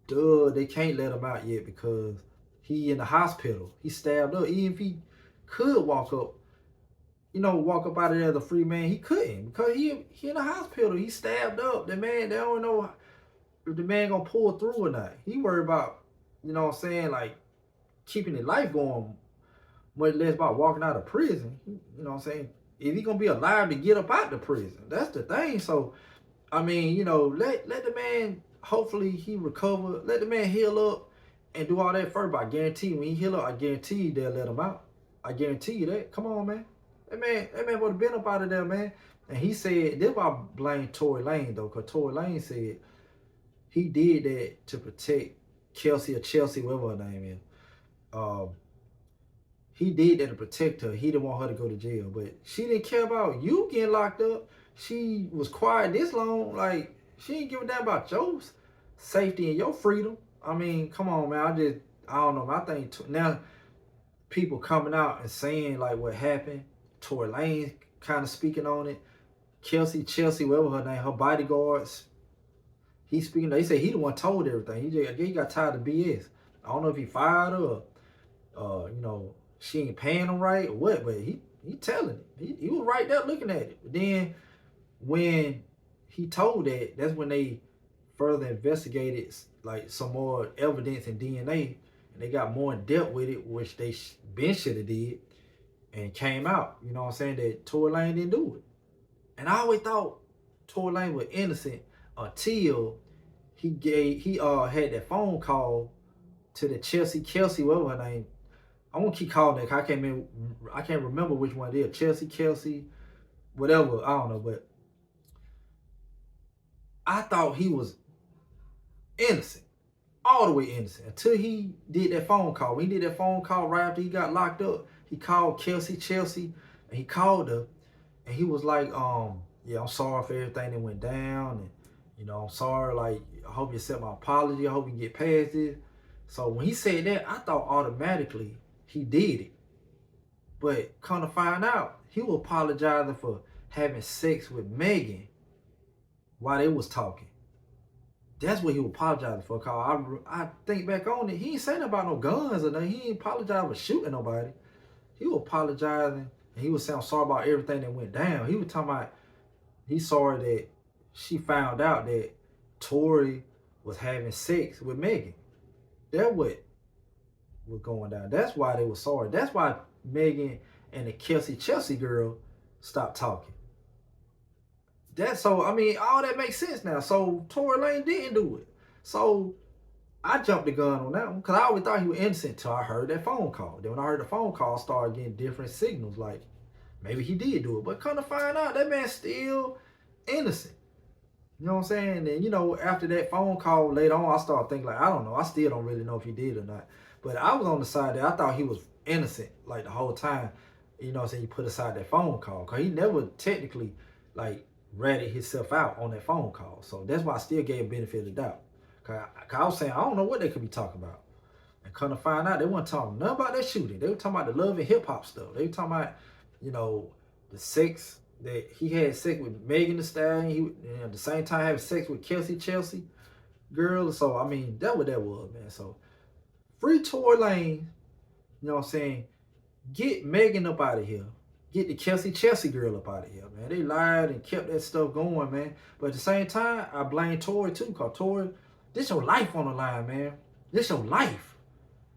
Duh, they can't let him out yet because he in the hospital. He stabbed up. Even if he could walk up out of there as a free man, he couldn't because he in the hospital. He stabbed up. The man, they don't know if the man gonna pull through or not. He worried about, you know what I'm saying, like keeping his life going, much less about walking out of prison. You know what I'm saying? If he gonna be alive to get up out the prison, that's the thing. So, I mean, let the man, hopefully he recover. Let the man heal up and do all that first. But I guarantee when he heal up, I guarantee you they'll let him out. I guarantee you that. Come on, man. That man would have been up out of there, man. And he said, this why I blame Tory Lanez though, because Tory Lanez said he did that to protect Chelsea, whatever her name is. He did that to protect her. He didn't want her to go to jail. But she didn't care about you getting locked up. She was quiet this long. Like, she ain't give a damn about your safety and your freedom. I mean, come on, man. I don't know. I think now people coming out and saying, like, what happened. Tory Lanez kind of speaking on it. Chelsea, whatever her name, her bodyguards. He's speaking. They say he the one told everything. He got tired of BS. I don't know if he fired her or, she ain't paying him right or what, but he telling it. He was right there looking at it. But then when he told that, that's when they further investigated like some more evidence and DNA, and they got more in depth with it, which they been should have did, and came out. You know what I'm saying? That Tory Lanez didn't do it. And I always thought Tory Lanez was innocent until he had that phone call to the Chelsea, whatever her name. I won't keep calling it. I can't remember which one it is. Chelsea, whatever. I don't know, but I thought he was innocent, all the way innocent, until he did that phone call. When he did that phone call right after he got locked up, he called Chelsea, and he called her, and he was like, yeah, I'm sorry for everything that went down, and I'm sorry. Like, I hope you accept my apology. I hope you get past this. So when he said that, I thought automatically he did it. But come to find out, he was apologizing for having sex with Megan while they was talking. That's what he was apologizing for. Cause I think back on it, he ain't saying about no guns or nothing. He ain't apologizing for shooting nobody. He was apologizing and he was saying sorry about everything that went down. He was talking about he's sorry that she found out that Tory was having sex with Megan. That what was going down. That's why they were sorry. That's why Megan and the Chelsea girl stopped talking. That's so, I mean, all that makes sense now. So Tory Lane didn't do it. So I jumped the gun on that one because I always thought he was innocent till I heard that phone call. Then when I heard the phone call, I started getting different signals like maybe he did do it. But come to find out, that man's still innocent. You know what I'm saying? And, you know, after that phone call later on, I started thinking, like, I don't know. I still don't really know if he did or not. But I was on the side that I thought he was innocent, like, the whole time. You know what I'm saying? He put aside that phone call. Because he never technically, like, ratted himself out on that phone call. So that's why I still gave benefit of the doubt. Because I was saying, I don't know what they could be talking about. And come to find out, they weren't talking nothing about that shooting. They were talking about the love and hip-hop stuff. They were talking about, you know, the sex that he had sex with Megan Thee Stallion. He at the same time having sex with Chelsea girl. So I mean, that what that was, man. So free Tory Lane, you know what I'm saying? Get Megan up out of here. Get the Chelsea girl up out of here, man. They lied and kept that stuff going, man. But at the same time, I blame Tory too, because Tory, this your life on the line, man. This your life.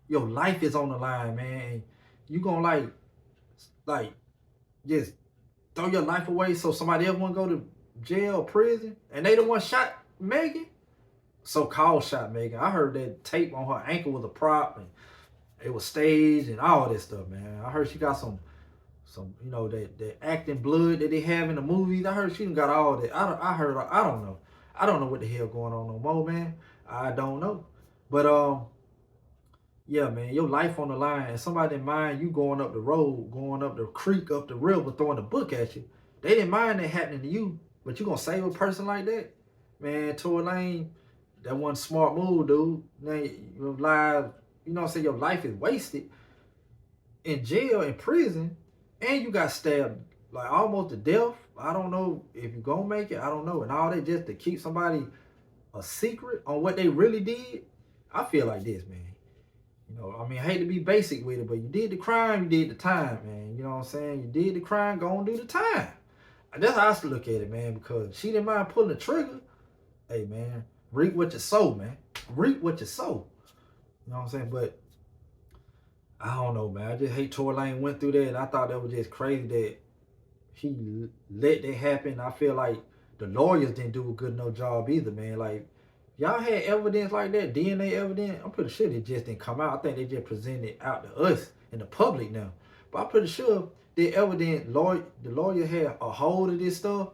Your life is on the line, man. And you gonna like just throw your life away so somebody else want to go to jail or prison, and they the one shot Megan? So-called shot Megan. I heard that tape on her ankle was a prop, and it was staged and all this stuff, man. I heard she got some you know, that acting blood that they have in the movies. I heard she done got all that. I don't know. I don't know what the hell going on no more, man. I don't know. But yeah, man, your life on the line, and somebody didn't mind you going up the road, going up the creek, up the river, throwing a book at you. They didn't mind that happening to you, but you gonna save a person like that? Man, Tory Lane, that wasn't smart move, dude. Man, your life, you know what I'm saying, your life is wasted in jail, in prison, and you got stabbed like almost to death. I don't know if you gonna make it, I don't know. And all that just to keep somebody a secret on what they really did. I feel like this, man. You know, I mean, I hate to be basic with it, but you did the crime, you did the time, man. You know what I'm saying? You did the crime, go and do the time. And that's how I used to look at it, man, because she didn't mind pulling the trigger. Hey, man, reap what you sow, man. Reap what you sow. You know what I'm saying? But I don't know, man. I just hate Tory Lane went through that, and I thought that was just crazy that he let that happen. I feel like the lawyers didn't do a good enough job either, man. Like, y'all had evidence like that, DNA evidence. I'm pretty sure it just didn't come out. I think they just presented it out to us in the public now. But I'm pretty sure the evidence, the lawyer had a hold of this stuff.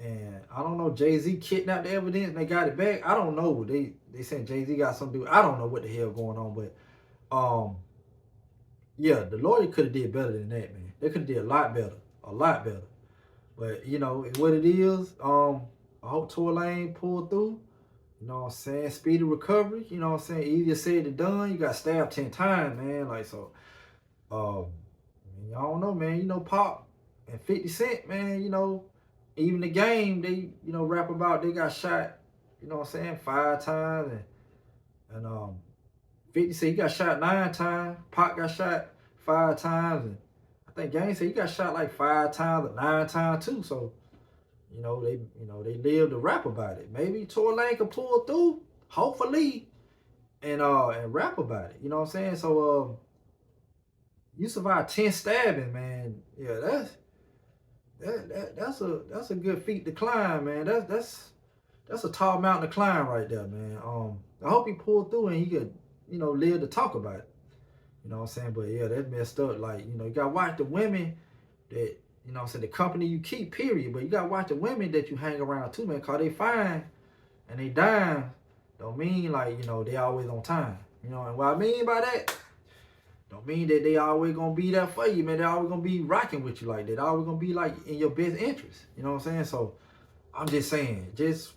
And I don't know, Jay-Z kidnapped the evidence and they got it back. I don't know. They said Jay-Z got something to do. I don't know what the hell going on. But yeah, the lawyer could have did better than that, man. They could have did a lot better. A lot better. But, you know, what it is, I hope Tory Lane pulled through. You know what I'm saying? Speedy recovery. You know what I'm saying? Easier said than done. You got stabbed 10 times, man. Like, so, I don't know, man. You know, Pop and 50 Cent, man, you know, even the game, they, you know, rap about they got shot, you know what I'm saying, 5 times. And 50 Cent, he got shot 9 times. Pop got shot 5 times. And I think Game said he got shot like 5 times or 9 times too. So, you know, they live to rap about it. Maybe Tory Lane can pull through, hopefully, and rap about it. You know what I'm saying? So you survived 10 stabbing, man. Yeah, that's a good feat to climb, man. That's a tall mountain to climb right there, man. I hope he pulled through and he could, you know, live to talk about it. You know what I'm saying? But yeah, that's messed up. Like, you know, you gotta watch the women that, you know what I'm saying, the company you keep, period. But you gotta watch the women that you hang around too, man, cause they fine and they dime. Don't mean like, you know, they always on time. You know, and what I mean by that, don't mean that they always gonna be there for you, man. They always gonna be rocking with you like that. They always gonna be like in your best interest. You know what I'm saying? So I'm just saying, just,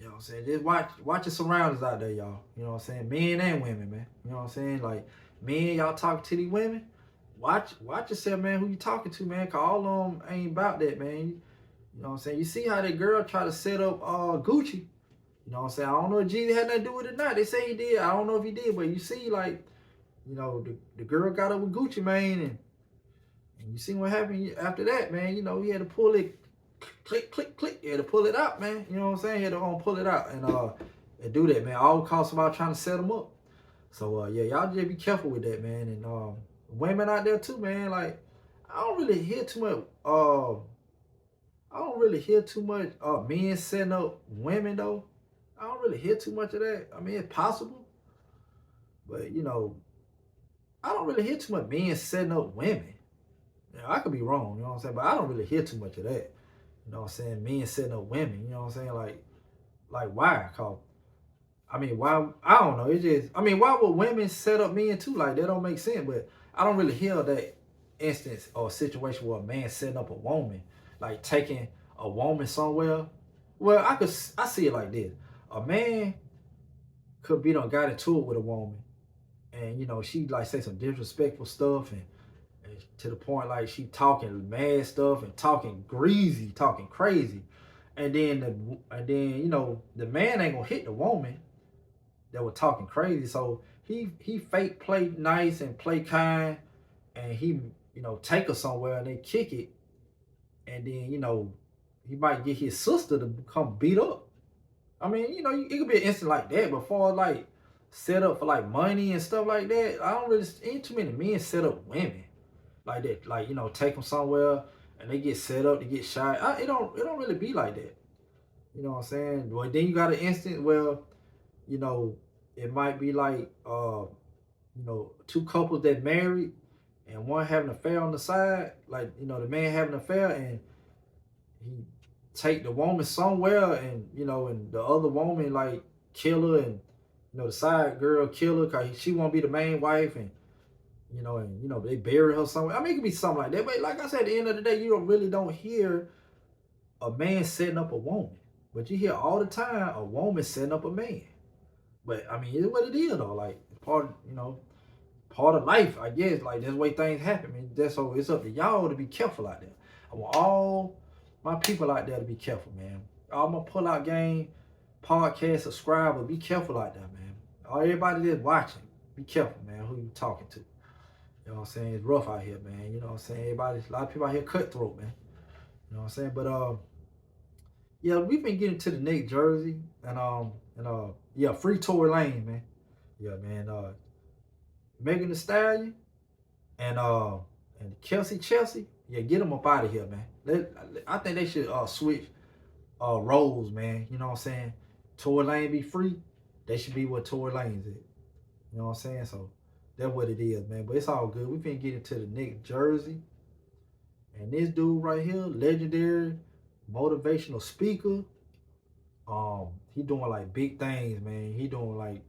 you know what I'm saying, just watch your surroundings out there, y'all. You know what I'm saying? Men and women, man. You know what I'm saying? Like, men, y'all talking to these women, watch yourself, man, who you talking to, man, cause all of them ain't about that, man. You know what I'm saying? You see how that girl try to set up Gucci. You know what I'm saying? I don't know if Jeezy had nothing to do with it or not. They say he did. I don't know if he did, but you see, like, you know, the girl got up with Gucci, man, and you see what happened after that, man. You know, he had to pull it click. You had to pull it out, man. You know what I'm saying? You had to pull it out and do that, man. All costs about trying to set them up. So yeah, y'all just be careful with that, man. And women out there too, man. Like I don't really hear too much. Men setting up women though. I don't really hear too much of that. I mean, it's possible, but I don't really hear too much men setting up women. Now, I could be wrong, you know what I'm saying? But I don't really hear too much of that. You know what I'm saying? Men setting up women, you know what I'm saying? Like why? Cause I mean, why? I don't know. It's just, I mean, why would women set up men too? Like that don't make sense. But I don't really hear that instance or situation where a man setting up a woman, like taking a woman somewhere. Well, I see it like this: a man could be got into it with a woman, and she like say some disrespectful stuff, and to the point like she talking mad stuff and talking greasy, talking crazy, and then the man ain't gonna hit the woman that was talking crazy, so he fake play nice and play kind, and he take her somewhere and they kick it, and then he might get his sister to come beat up. I mean, it could be an instant like that, but for like set up for like money and stuff like that, I don't really ain't too many men set up women like that. Like take them somewhere and they get set up to get shot. It don't really be like that. You know what I'm saying? Well, then you got an instant where it might be like two couples that married and one having an affair on the side, like the man having an affair and he take the woman somewhere, and and the other woman like kill her, and the side girl kill her because she won't be the main wife, and they bury her somewhere. I mean, it could be something like that, but like I said, at the end of the day, you really don't hear a man setting up a woman, but you hear all the time a woman setting up a man. But I mean, it's what it is though. Like part of life, I guess. Like that's the way things happen. I mean, so it's up to y'all to be careful out there. I want all my people out there to be careful, man. All my Pull Out Game podcast subscribers, be careful out there, man. All everybody that's watching, be careful, man, who you talking to. You know what I'm saying? It's rough out here, man. You know what I'm saying? A lot of people out here cutthroat, man. You know what I'm saying? But yeah, we've been getting to the next jersey, and yeah, free Tory Lanez, man. Yeah, man. Megan Thee Stallion and Chelsea, yeah, get them up out of here, man. I think they should switch roles, man. You know what I'm saying? Tory Lanez be free. They should be what Tory Lanez is. You know what I'm saying? So that's what it is, man. But it's all good. We've been getting to the next jersey. And this dude right here, legendary motivational speaker. He doing like big things, man. He doing like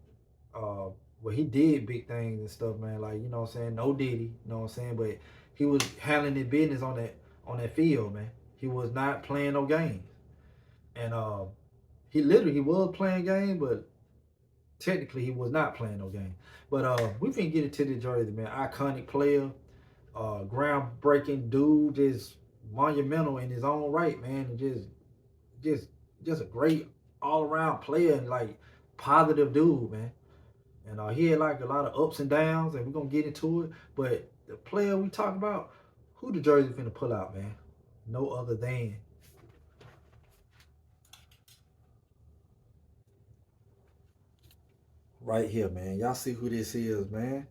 well, he did big things and stuff, man. Like, you know what I'm saying? No Diddy, you know what I'm saying? But he was handling his business on that field, man. He was not playing no games. And he was playing games, but technically he was not playing no game. But we finna get into the jersey, man. Iconic player, groundbreaking dude, just monumental in his own right, man. And just a great all-around player and like positive dude, man. And he had like a lot of ups and downs, and we're gonna get into it. But the player we talk about, who the jersey finna pull out, man? No other than right here, man. Y'all see who this is, man?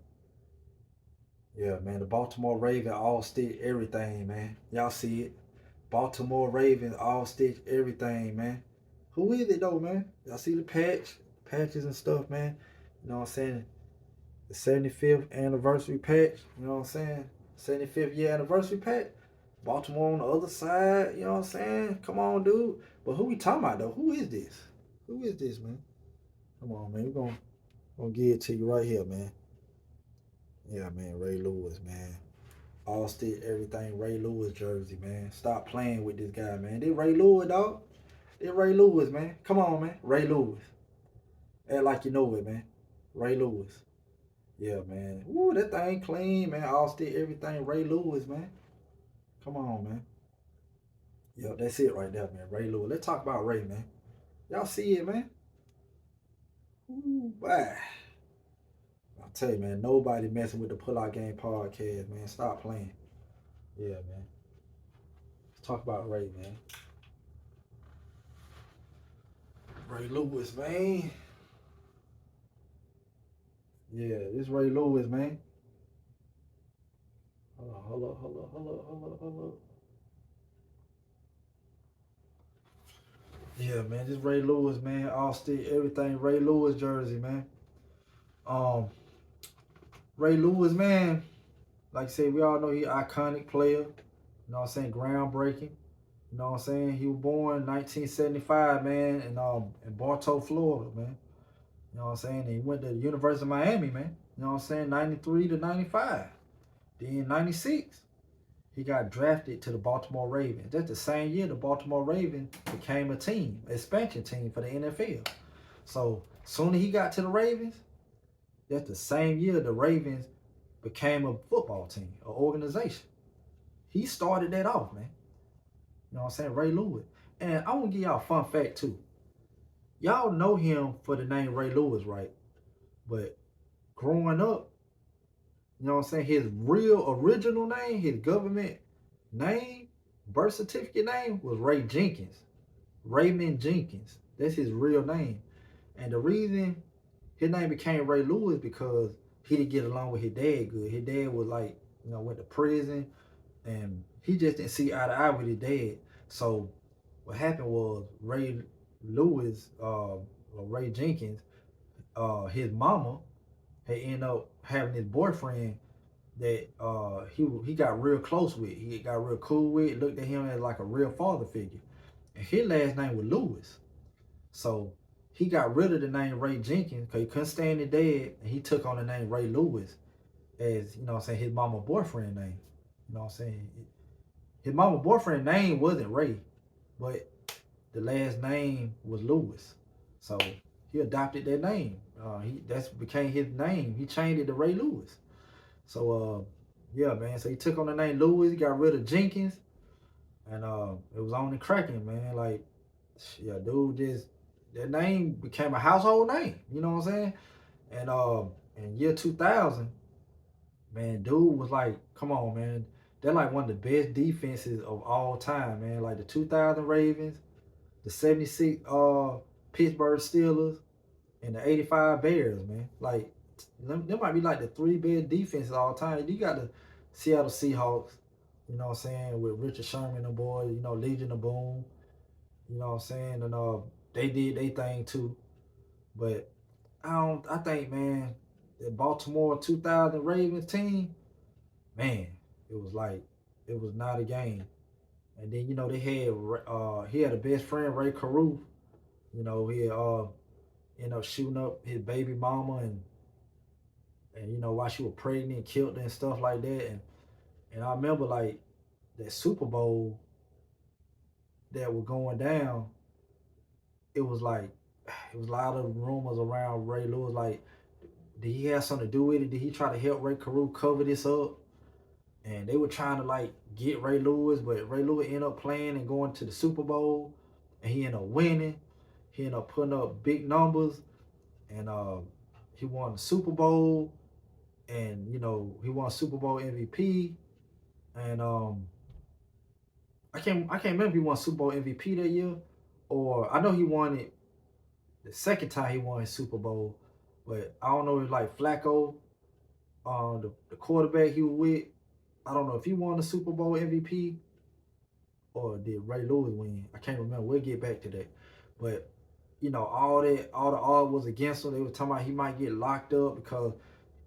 Yeah, man. The Baltimore Ravens all stitch everything, man. Y'all see it? Baltimore Ravens all stitch everything, man. Who is it though, man? Y'all see the patches and stuff, man? You know what I'm saying? The 75th anniversary patch, you know what I'm saying? 75th year anniversary patch. Baltimore on the other side, you know what I'm saying? Come on, dude. But who we talking about though? Who is this? Who is this, man? Come on, man. We're gonna give it to you right here, man. Yeah, man. Ray Lewis, man. All stitch everything Ray Lewis jersey, man. Stop playing with this guy, man. This Ray Lewis, dog. This Ray Lewis, man. Come on, man. Ray Lewis. Act like you know it, man. Ray Lewis. Yeah, man. Ooh, that thing clean, man. All stitch everything Ray Lewis, man. Come on, man. Yeah, that's it right there, man. Ray Lewis. Let's talk about Ray, man. Y'all see it, man? Ooh, bye. I'll tell you, man, nobody messing with the Pull Out Game podcast, man. Stop playing. Yeah, man. Let's talk about Ray, man. Ray Lewis, man. Yeah, this Ray Lewis, man. Hold up. Yeah, man, this Ray Lewis, man. All stick, everything Ray Lewis jersey, man. Um, Ray Lewis, man. Like I said, we all know he iconic player. You know what I'm saying? Groundbreaking. You know what I'm saying? He was born 1975, man, in Bartow, Florida, man. You know what I'm saying? And he went to the University of Miami, man. You know what I'm saying? 93 to 95. Then 96, he got drafted to the Baltimore Ravens. That's the same year the Baltimore Ravens became a team, expansion team for the NFL. So soon as he got to the Ravens, that's the same year the Ravens became a football team, an organization. He started that off, man. You know what I'm saying? Ray Lewis. And I want to give y'all a fun fact, too. Y'all know him for the name Ray Lewis, right? But growing up, you know what I'm saying, his real original name, his government name, birth certificate name was Ray Jenkins. Raymond Jenkins. That's his real name. And the reason his name became Ray Lewis because he didn't get along with his dad good. His dad was like, went to prison and he just didn't see eye to eye with his dad. So what happened was Ray Lewis, or Ray Jenkins, his mama had ended up having this boyfriend that he got real close with. He got real cool with, looked at him as like a real father figure. And his last name was Lewis. So he got rid of the name Ray Jenkins because he couldn't stand his dad, and he took on the name Ray Lewis as, you know what I'm saying, his mama boyfriend name. You know what I'm saying? His mama boyfriend name wasn't Ray, but the last name was Lewis. So he adopted that name. That's became his name. He changed it to Ray Lewis. So yeah, man. So he took on the name Lewis. He got rid of Jenkins, and it was on and cracking, man. Like, yeah, dude, just that name became a household name. You know what I'm saying? And in year 2000, man, dude was like, come on, man. They're like one of the best defenses of all time, man. Like the 2000 Ravens, the 76 Pittsburgh Steelers, and the 85 Bears, man. Like, them might be like the three best defenses of all time. You got the Seattle Seahawks, you know what I'm saying, with Richard Sherman and boy, Legion of Boom, you know what I'm saying, and they did their thing too. But I think, man, the Baltimore 2000 Ravens team, man, it was not a game. And then they had he had a best friend, Ray Caruth. He ended up shooting up his baby mama and while she was pregnant and killed her and stuff like that. And I remember like that Super Bowl that was going down, it was a lot of rumors around Ray Lewis. Like, did he have something to do with it? Did he try to help Ray Caruth cover this up? And they were trying to like get Ray Lewis, but Ray Lewis ended up playing and going to the Super Bowl, and he ended up winning. He ended up putting up big numbers, and he won the Super Bowl, and he won Super Bowl MVP, and I can't remember if he won Super Bowl MVP that year, or I know he won it the second time he won his Super Bowl, but I don't know if like Flacco, the quarterback he was with, I don't know if he won the Super Bowl MVP or did Ray Lewis win. I can't remember. We'll get back to that. But all the odds was against him. They were talking about he might get locked up because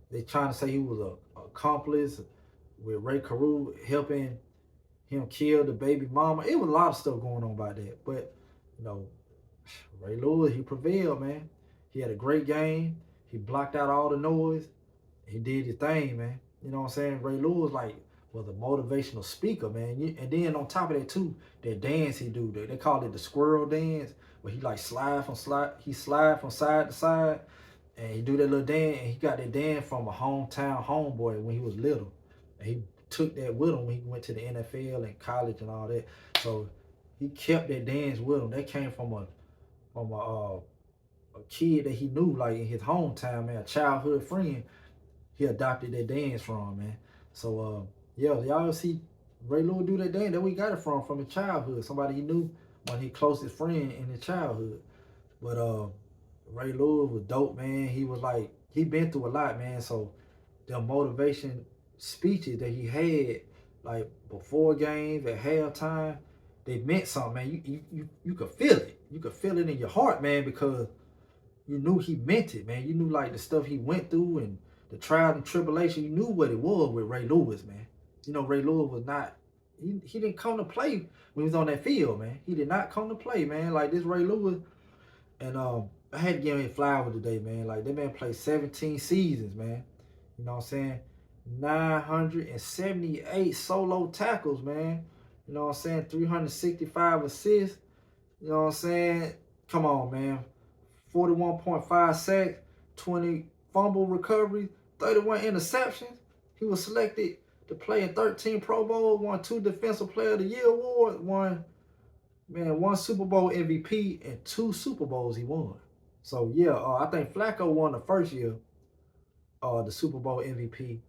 they trying to say he was a accomplice with Ray Caruth helping him kill the baby mama. It was a lot of stuff going on about that. But Ray Lewis, he prevailed, man. He had a great game. He blocked out all the noise. He did his thing, man. You know what I'm saying? Ray Lewis was a motivational speaker, man. And then on top of that too, that dance he do, they call it the squirrel dance, where he like slide from side to side, and he do that little dance. And he got that dance from a hometown homeboy when he was little, and he took that with him when he went to the NFL and college and all that. So he kept that dance with him. That came from a kid that he knew like in his hometown, man, a childhood friend. He adopted that dance from, man. So yeah, y'all see Ray Lewis do that dance. That we got it from his childhood. Somebody he knew, one of his closest friend in his childhood. But Ray Lewis was dope, man. He was like, he been through a lot, man. So the motivation speeches that he had, like before games, at halftime, they meant something, man. You could feel it. You could feel it in your heart, man, because you knew he meant it, man. You knew like the stuff he went through and the trials and tribulation. You knew what it was with Ray Lewis, man. You know, Ray Lewis was not. He didn't come to play when he was on that field, man. He did not come to play, man. Like this Ray Lewis, and I had to give him flowers today, man. Like that man played 17 seasons, man. You know what I'm saying? 978 solo tackles, man. You know what I'm saying? 365 assists. You know what I'm saying? Come on, man. 41.5 sacks, 20 fumble recoveries, 31 interceptions. He was selected to play in 13 Pro Bowls, won 2 Defensive Player of the Year awards, one Super Bowl MVP, and 2 Super Bowls he won. So yeah, I think Flacco won the first year, the Super Bowl MVP,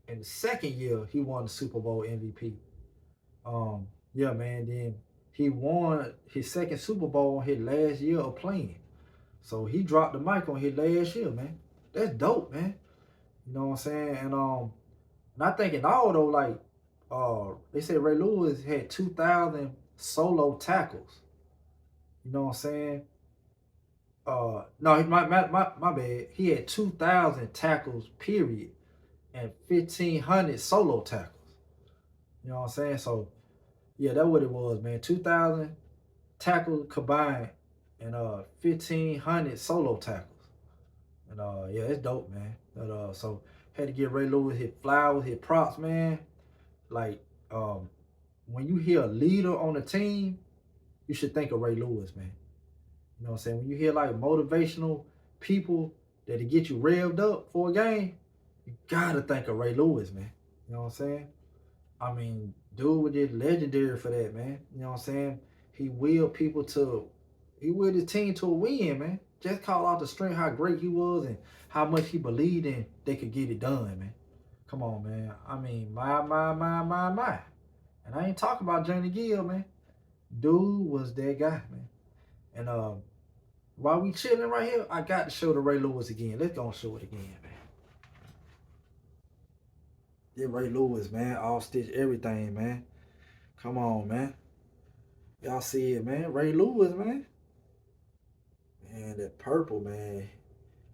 and the second year he won the Super Bowl MVP. Yeah, man. Then he won his second Super Bowl on his last year of playing. So he dropped the mic on his last year, man. That's dope, man. You know what I'm saying? And I think in all though, like they said Ray Lewis had 2,000 solo tackles. You know what I'm saying? No, my bad. He had 2,000 tackles, period, and 1,500 solo tackles. You know what I'm saying? So yeah, that's what it was, man. 2,000 tackles combined and 1,500 solo tackles. And yeah, it's dope, man. But so had to give Ray Lewis his flowers, his props, man. Like when you hear a leader on the team, you should think of Ray Lewis, man. You know what I'm saying? When you hear like motivational people that'll get you revved up for a game, you gotta think of Ray Lewis, man. You know what I'm saying? I mean, dude was just legendary for that, man. You know what I'm saying? He willed his team to a win, man. Just call out the strength, how great he was and how much he believed in they could get it done, man. Come on, man. I mean, my. And I ain't talking about Johnny Gill, man. Dude was that guy, man. And while we chilling right here, I got to show the Ray Lewis again. Let's go and show it again, man. Yeah, Ray Lewis, man. All stitch everything, man. Come on, man. Y'all see it, man. Ray Lewis, man. Man, that purple, man.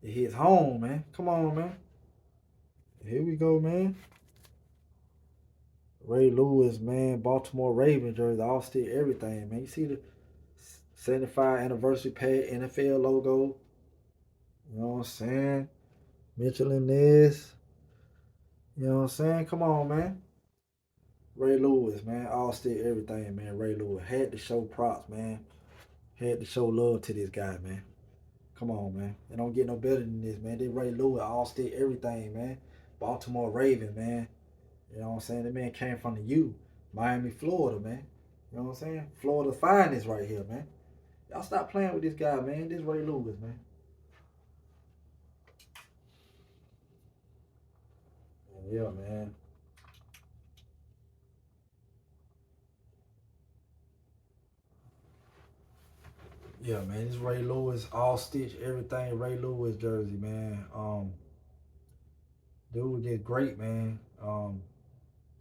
It hits home, man. Come on, man. Here we go, man. Ray Lewis, man. Baltimore Ravens jersey. All stitch everything, man. You see the 75 anniversary pad NFL logo. You know what I'm saying? Mitchell and this. You know what I'm saying? Come on, man. Ray Lewis, man. All still everything, man. Ray Lewis. Had to show props, man. Had to show love to this guy, man. Come on, man. It don't get no better than this, man. This Ray Lewis, all still everything, man. Baltimore Ravens, man. You know what I'm saying? That man came from the U. Miami, Florida, man. You know what I'm saying? Florida finest right here, man. Y'all stop playing with this guy, man. This Ray Lewis, man. Yeah, man. Yeah, man. This Ray Lewis, all stitch, everything Ray Lewis jersey, man. Dude did great, man.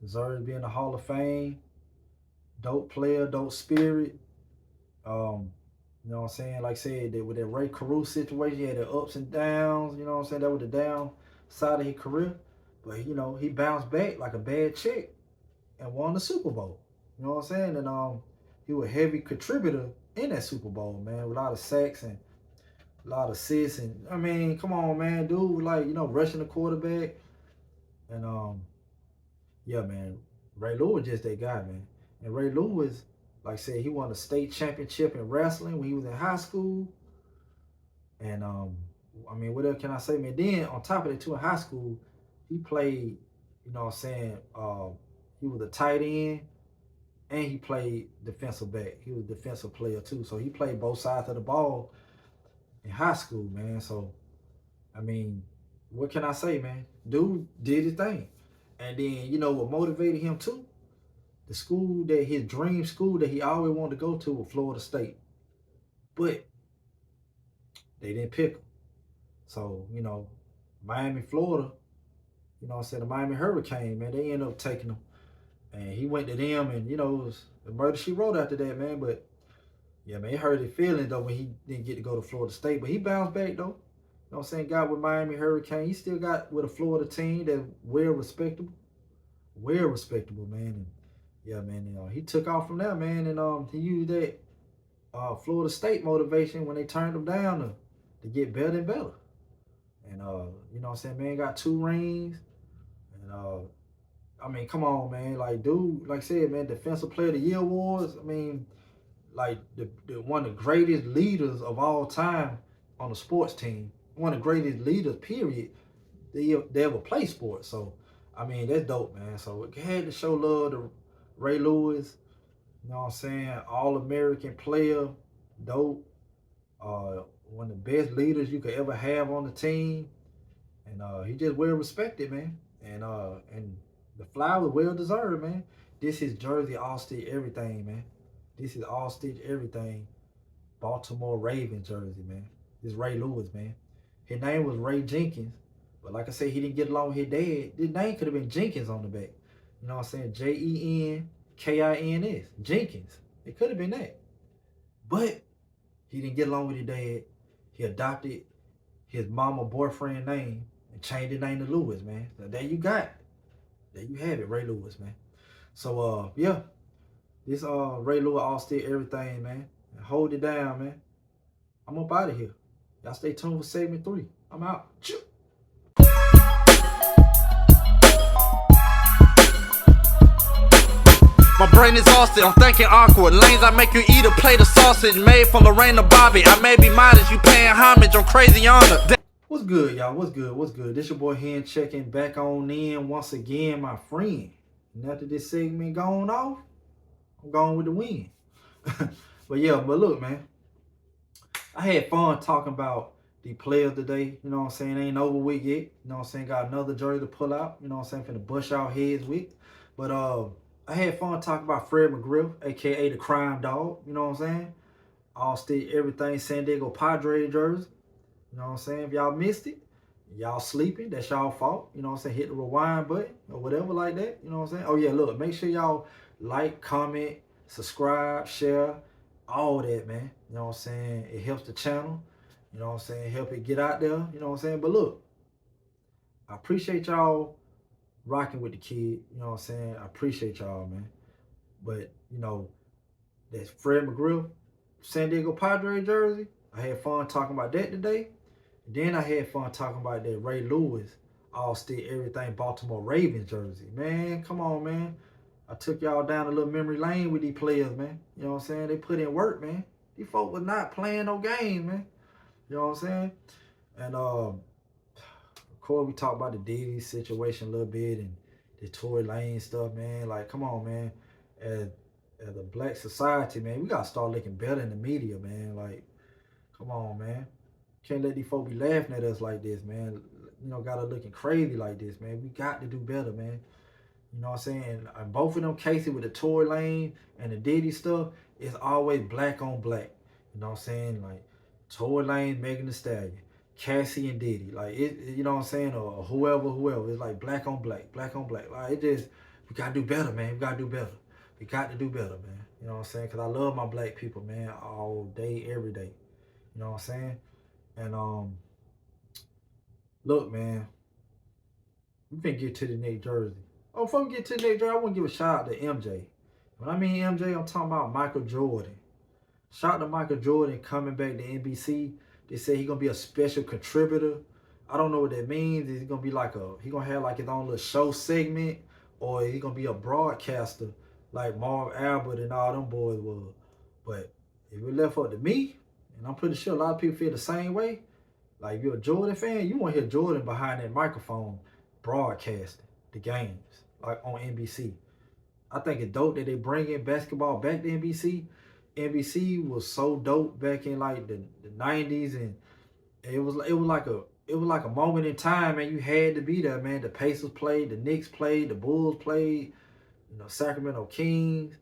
Deserves to be in the Hall of Fame. Dope player, dope spirit. You know what I'm saying? Like I said, that with that Ray Carew situation, he had the ups and downs, you know what I'm saying? That was the down side of his career. But you know, he bounced back like a bad chick and won the Super Bowl. You know what I'm saying? And he was a heavy contributor in that Super Bowl, man, with a lot of sacks and a lot of assists. And I mean, come on, man, dude, like, you know, rushing the quarterback. And yeah, man, Ray Lewis just that guy, man. And Ray Lewis, like I said, he won a state championship in wrestling when he was in high school. And I mean, what else can I say, man? Then on top of that, too, in high school, he played, you know what I'm saying, he was a tight end and he played defensive back. He was a defensive player too. So he played both sides of the ball in high school, man. So, I mean, what can I say, man? Dude did his thing. And then, you know what motivated him too? The school that his dream school that he always wanted to go to was Florida State. But They didn't pick him. So, Miami, Florida, the Miami Hurricane, man, they ended up taking him. And he went to them, and, it was the murder she wrote after that, man. But, yeah, man, it hurt his feelings, though, when he didn't get to go to Florida State. But he bounced back, though. Got with Miami Hurricane. He still got with a Florida team that's well respectable. Well respectable, man. And, yeah, man, he took off from there, man. And he used that Florida State motivation when they turned him down to get better and better. And, man, got 2 rings. And, come on, man. Like, dude, like I said, man, Defensive Player of the Year awards, like, the one of the greatest leaders of all time on a sports team. One of the greatest leaders, period, they ever play sports. So, that's dope, man. So, it had to show love to Ray Lewis. All-American player, dope. One of the best leaders you could ever have on the team. And he just well respected, man. And the flower well deserved, man. This is jersey all-stitch everything, man. This is all-stitch everything. Baltimore Ravens jersey, man. This is Ray Lewis, man. His name was Ray Jenkins. But like I said, he didn't get along with his dad. His name could have been Jenkins on the back. Jenkins. Jenkins. It could have been that. But he didn't get along with his dad. He adopted his mama boyfriend name and changed his name to Lewis, man. So there you got it. There you have it, Ray Lewis, man. So yeah. This Ray Lewis all-stitch everything, man. And hold it down, man. I'm up out of here. Y'all stay tuned for segment 3. I'm out. Choo. My brain is exhausted, I'm thinking awkward. Lanes, I make you eat a plate of sausage made from Lorraine and Bobby. I may be modest, you paying homage on crazy honor. What's good, y'all? What's good? This your boy Hen checking back on in once again, my friend. And after this segment going off, I'm going with the win. But look, man. I had fun talking about the players today. Ain't over with yet. Got another jersey to pull out. Finna bush our heads with. But I had fun talking about Fred McGriff, a.k.a. the crime dog. All-stitch everything San Diego Padres jersey. If y'all missed it, y'all sleeping, that's y'all fault. Hit the rewind button or whatever like that. Oh, yeah, look, make sure y'all like, comment, subscribe, share, all that, man. It helps the channel. Help it get out there. But look, I appreciate y'all rocking with the kid. I appreciate y'all, man. But, that's Fred McGriff, San Diego Padres jersey. I had fun talking about that today. Then I had fun talking about that Ray Lewis, all-stitch everything Baltimore Ravens jersey. Man, come on, man. I took y'all down a little memory lane with these players, man. They put in work, man. These folk was not playing no games, man. And, of course, we talked about the Diddy situation a little bit and the Tory Lanez stuff, man. Like, come on, man. As a black society, man, we got to start looking better in the media, man. Like, come on, man. Can't let these folk be laughing at us like this, man. Got to looking crazy like this, man. We got to do better, man. And both of them cases with the Tory Lanez and the Diddy stuff, it's always black on black. Like Tory Lanez, Megan Thee Stallion, Cassie and Diddy. Like, or whoever. It's like black on black. Like, we got to do better, man. We got to do better, man. Because I love my black people, man, all day, every day. And, look, man, we finna get to the next jersey. Oh, before we get to the next jersey, I want to give a shout out to MJ. When I mean MJ, I'm talking about Michael Jordan. Shout out to Michael Jordan coming back to NBC. They say he's going to be a special contributor. I don't know what that means. Is he going to be he going to have like his own little show segment? Or is he going to be a broadcaster like Marv Albert and all them boys was? But if it left up to me, and I'm pretty sure a lot of people feel the same way. Like, if you're a Jordan fan, you want to hear Jordan behind that microphone broadcasting the games, like on NBC. I think it's dope that they bring in basketball back to NBC. NBC was so dope back in like the 90s, and it was like a moment in time, and you had to be there, man. The Pacers played, the Knicks played, the Bulls played, Sacramento Kings.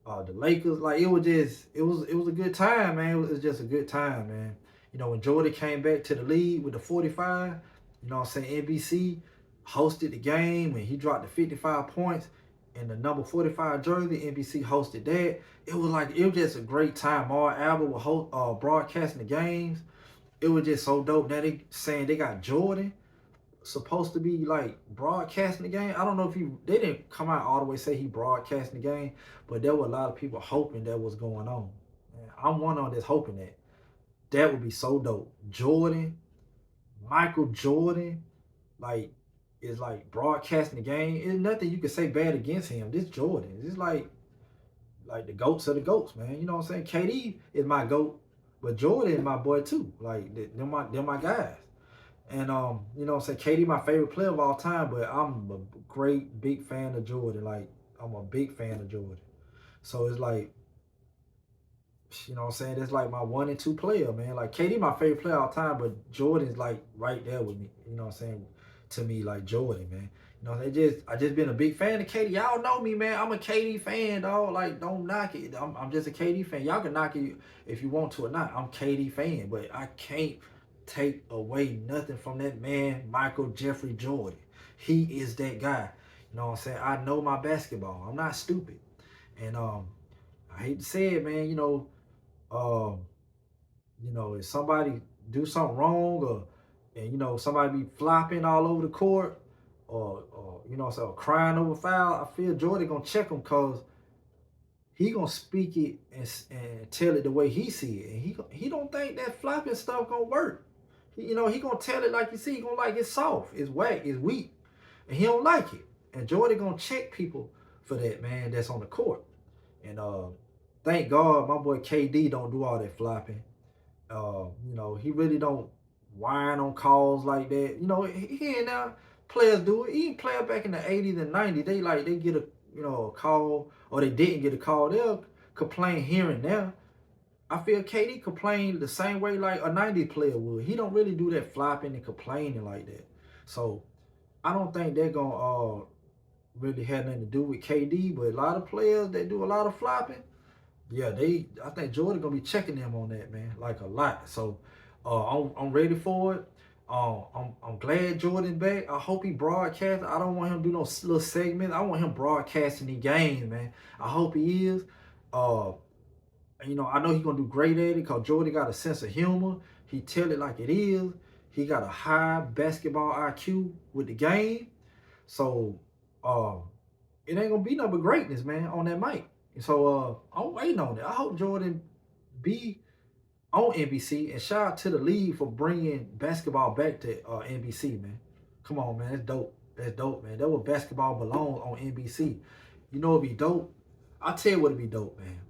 The Lakers, like it was a good time, man. It was just a good time, man. You know, when Jordan came back to the league with the 45, you know what I'm saying, NBC hosted the game and he dropped the 55 points in the number 45 jersey. NBC hosted that. It was just a great time. Mark Albert was broadcasting the games. It was just so dope. Now they saying they got Jordan supposed to be like broadcasting the game. I don't know if they didn't come out all the way say he broadcasting the game, but there were a lot of people hoping that was going on. And I'm one on this hoping that would be so dope. Jordan, Michael Jordan, like is like broadcasting the game. There's nothing you can say bad against him. This Jordan, it's like the goats of the goats, man. You know what I'm saying? KD is my goat, but Jordan is my boy too. Like they're my guys. And you know what I'm saying, KD my favorite player of all time, but I'm a great big fan of Jordan. Like I'm a big fan of Jordan. So it's like, you know what I'm saying, it's like my 1 and 2 player, man. Like KD my favorite player all time, but Jordan's like right there with me. You know what I'm saying? To me, like Jordan, man. You know, I just been a big fan of KD. Y'all know me, man. I'm a KD fan, dog. Like, don't knock it. I'm just a KD fan. Y'all can knock it if you want to or not. I'm KD fan, but I can't take away nothing from that man, Michael Jeffrey Jordan. He is that guy. You know what I'm saying? I know my basketball. I'm not stupid. And I hate to say it, man, if somebody do something wrong and somebody be flopping all over the court or so crying over foul, I feel Jordan gonna check him because he gonna speak it and tell it the way he see it. And he don't think that flopping stuff gonna work. He gonna tell it like you see. He gonna like it's soft, it's whack, it's weak, and he don't like it. And Jordan gonna check people for that, man. That's on the court. And thank God my boy KD don't do all that flopping. He really don't whine on calls like that. He and now players do it. Even players back in the 80s and 90s, they get a call or they didn't get a call. They'll complain here and there. I feel KD complained the same way like a 90s player would. He don't really do that flopping and complaining like that. So I don't think they're gonna really have nothing to do with KD, but a lot of players that do a lot of flopping, yeah, I think Jordan gonna be checking them on that, man, like a lot. So I'm ready for it. I'm glad Jordan back. I hope he broadcasts. I don't want him to do no little segments. I want him broadcasting the game, man. I hope he is. I know he's gonna do great at it because Jordan got a sense of humor. He tell it like it is. He got a high basketball IQ with the game. So it ain't gonna be no but greatness, man, on that mic. So I'm waiting on it. I hope Jordan be on NBC, and shout out to the league for bringing basketball back to NBC, man. Come on, man, that's dope. That's dope, man. That where basketball belongs on NBC. You know it'd be dope? I'll tell you what it'd be dope, man.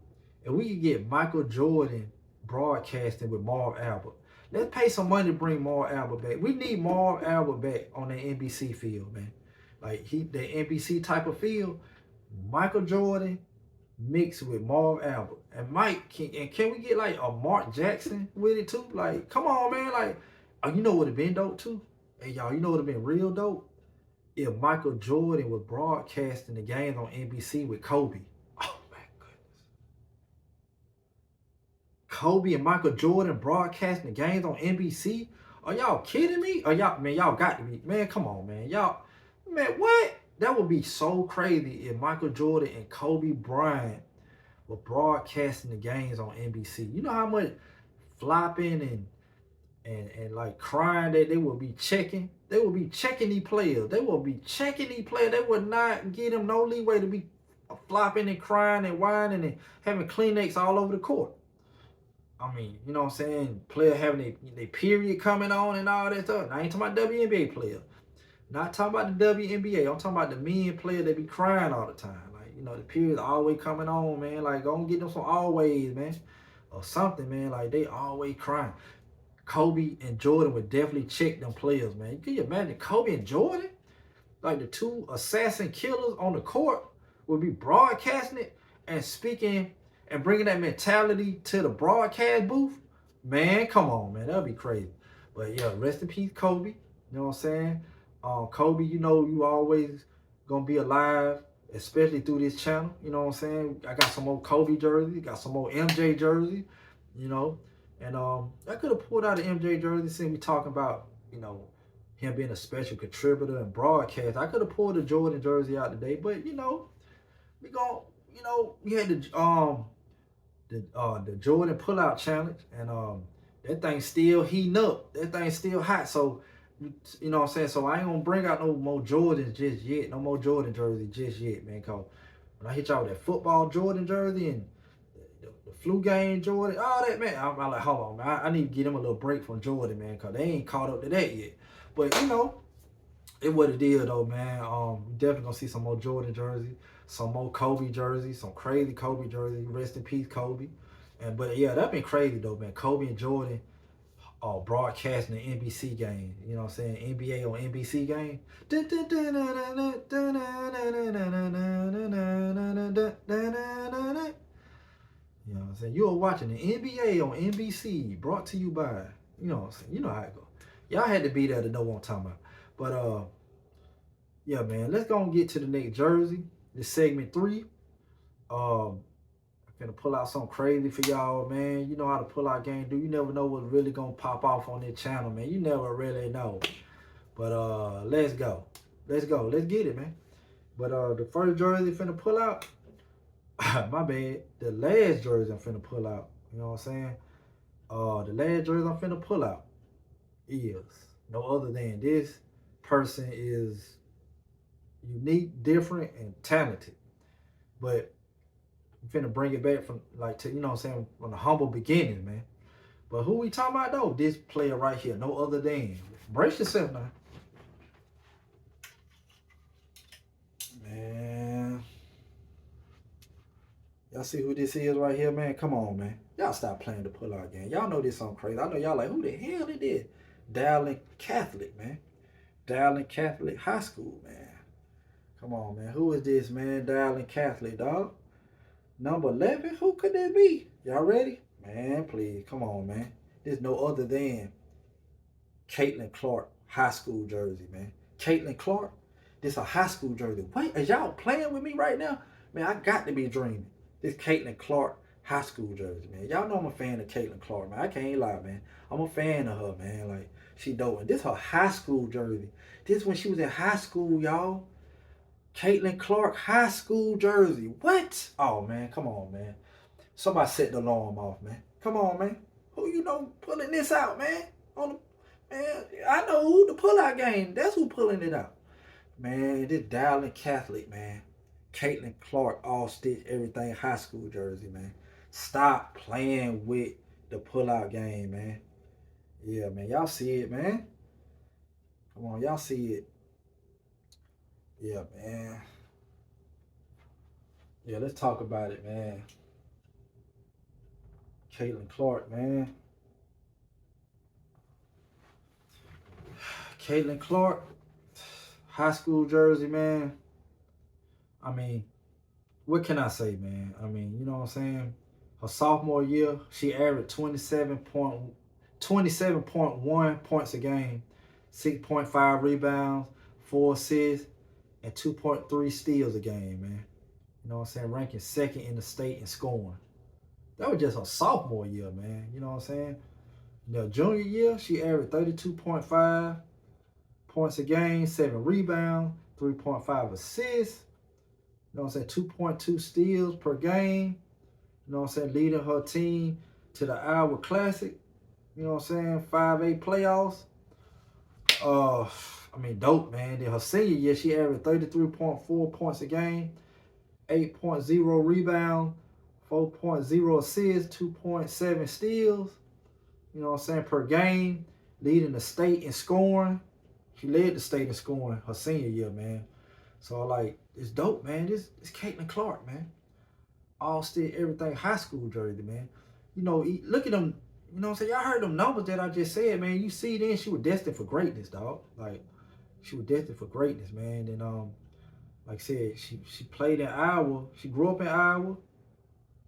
If we could get Michael Jordan broadcasting with Marv Albert. Let's pay some money to bring Marv Albert back. We need Marv Albert back on the NBC field, man. Like the NBC type of field. Michael Jordan mixed with Marv Albert. And can we get like a Mark Jackson with it too? Like, come on, man. Like, you know what it'd been dope too? Hey, y'all, you know what it'd been real dope? If Michael Jordan was broadcasting the games on NBC with Kobe. Oh, my goodness. Kobe and Michael Jordan broadcasting the games on NBC? Are y'all kidding me? Y'all got to be. Man, come on, man. Man, what? That would be so crazy if Michael Jordan and Kobe Bryant were broadcasting the games on NBC. You know how much flopping and like crying that they would be checking? They would be checking these players. They would not give them no leeway to be flopping and crying and whining and having Kleenex all over the court. I mean, you know what I'm saying? Player having their period coming on and all that stuff. I ain't talking about WNBA players. Not talking about the WNBA. I'm talking about the men players that be crying all the time. Like, the period's always coming on, man. Like, go and get them some always, man. Or something, man. Like, they always crying. Kobe and Jordan would definitely check them players, man. Can you imagine Kobe and Jordan? Like, the two assassin killers on the court would be broadcasting it and speaking and bringing that mentality to the broadcast booth. Man, come on, man. That'd be crazy. But, yeah, rest in peace, Kobe. You know what I'm saying? Kobe, you always gonna be alive, especially through this channel. You know what I'm saying? I got some more Kobe jersey, got some more MJ jersey, And I could have pulled out an MJ jersey since we talking about, him being a special contributor and broadcast. I could have pulled a Jordan jersey out today, but we gon' we had the Jordan pullout challenge, and that thing still heating up. That thing still hot. So what I'm saying? So I ain't gonna bring out no more Jordans just yet. No more Jordan jersey just yet, man. Cause when I hit y'all with that football Jordan jersey and the flu game Jordan, all that, man, I'm like, hold on, man. I need to give them a little break from Jordan, man, cause they ain't caught up to that yet. But it what it is though, man. We definitely gonna see some more Jordan jersey, some more Kobe jersey, some crazy Kobe jersey. Rest in peace, Kobe. But yeah, that been crazy though, man. Kobe and Jordan broadcasting the NBC game. You know what I'm saying? NBA on NBC game. You know what I'm saying? You are watching the NBA on NBC, brought to you by, you know what I'm saying? You know how it go. Y'all had to be there to know what I'm talking about. But yeah, man, let's go and get to the next jersey. This segment 3. I'm gonna pull out something crazy for y'all, man. You know how to pull out game, dude. You never know what's really gonna pop off on this channel, man. You never really know. But let's go. Let's go. Let's get it, man. But the first jersey finna pull out, my bad. The last jersey I'm finna pull out. You know what I'm saying? The last jersey I'm finna pull out is no other than this person is unique, different, and talented. But I'm finna bring it back from you know what I'm saying, from the humble beginning, man. But who we talking about though? This player right here, no other than. Brace yourself now. Man. Y'all see who this is right here, man? Come on, man. Y'all stop playing the pull-out game. Y'all know this something crazy. I know y'all like, who the hell it is? Dowling Catholic, man. Dowling Catholic High School, man. Come on, man. Who is this, man? Dowling Catholic, dog. Number 11? Who could that be? Y'all ready? Man, please. Come on, man. There's no other than Caitlin Clark High School jersey, man. Caitlin Clark? This a high school jersey. Wait, is y'all playing with me right now? Man, I got to be dreaming. This Caitlin Clark High School jersey, man. Y'all know I'm a fan of Caitlin Clark, man. I can't lie, man. I'm a fan of her, man. Like, she dope. And this her high school jersey. This when she was in high school, y'all. Caitlin Clark High School jersey. What? Oh, man. Come on, man. Somebody set the alarm off, man. Come on, man. Who you know pulling this out, man? Man, I know who the pull-out game. That's who pulling it out. Man, this Dowling Catholic, man. Caitlin Clark, all stitch, everything, high school jersey, man. Stop playing with the pull-out game, man. Yeah, man. Y'all see it, man. Come on, y'all see it. Yeah, man. Yeah, let's talk about it, man. Caitlin Clark, man. Caitlin Clark, high school jersey, man. I mean, what can I say, man? I mean, you know what I'm saying? Her sophomore year, she averaged 27.1 points a game, 6.5 rebounds, 4 assists, and 2.3 steals a game, man. You know what I'm saying? Ranking second in the state in scoring. That was just her sophomore year, man. You know what I'm saying? The junior year, she averaged 32.5 points a game, 7 rebounds, 3.5 assists. You know what I'm saying? 2.2 steals per game. You know what I'm saying? Leading her team to the Iowa Classic. You know what I'm saying? 5A playoffs. I mean, dope, man. Then her senior year, she averaged 33.4 points a game, 8.0 rebounds, 4.0 assists, 2.7 steals. You know what I'm saying? Per game. Leading the state in scoring. She led the state in scoring her senior year, man. So, like, it's dope, man. This Caitlin Clark, man. All still everything high school jersey, man. You know, look at them. You know what I'm saying? Y'all heard them numbers that I just said, man. You see then she was destined for greatness, dog. Like, she was destined for greatness, man. And, like I said, she played in Iowa. She grew up in Iowa.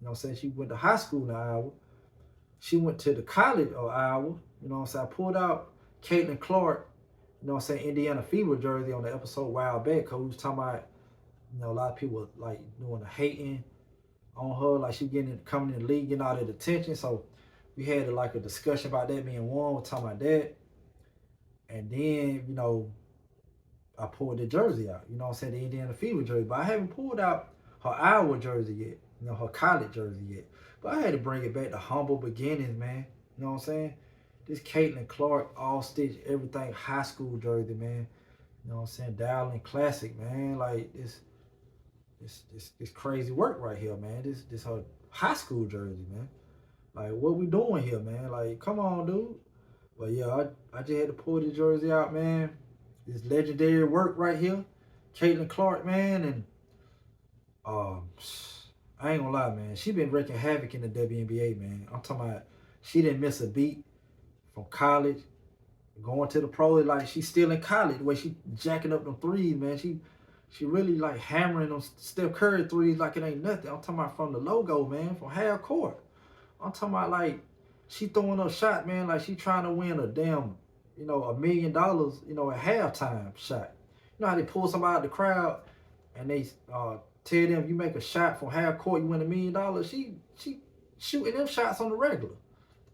You know what I'm saying? She went to high school in Iowa. She went to the college of Iowa. You know what I'm saying? I pulled out Caitlin Clark, you know what I'm saying, Indiana Fever jersey on the episode a while back, because we was talking about, you know, a lot of people like doing the hating on her, like she coming in the league, getting all that attention. So we had like a discussion about that. Me and Warren were talking about that. And then, I pulled the jersey out. You know what I'm saying? The Indiana Fever jersey. But I haven't pulled out her Iowa jersey yet. Her college jersey yet. But I had to bring it back to humble beginnings, man. You know what I'm saying? This Caitlin Clark all stitch everything high school jersey, man. You know what I'm saying? Dowling Classic, man. Like this crazy work right here, man. This her high school jersey, man. Like, what we doing here, man? Like, come on, dude. But yeah, I just had to pull the jersey out, man. This legendary work right here. Caitlin Clark, man, and I ain't gonna lie, man. She been wreaking havoc in the WNBA, man. I'm talking about she didn't miss a beat from college, going to the pro. Like, she's still in college, the way she jacking up them threes, man. She really like hammering them Steph Curry threes like it ain't nothing. I'm talking about from the logo, man, from half court. I'm talking about like she throwing up shot, man, like she trying to win a damn, $1 million, at halftime shot. You know how they pull somebody out the crowd and they tell them you make a shot from half court, you win $1 million. She shooting them shots on the regular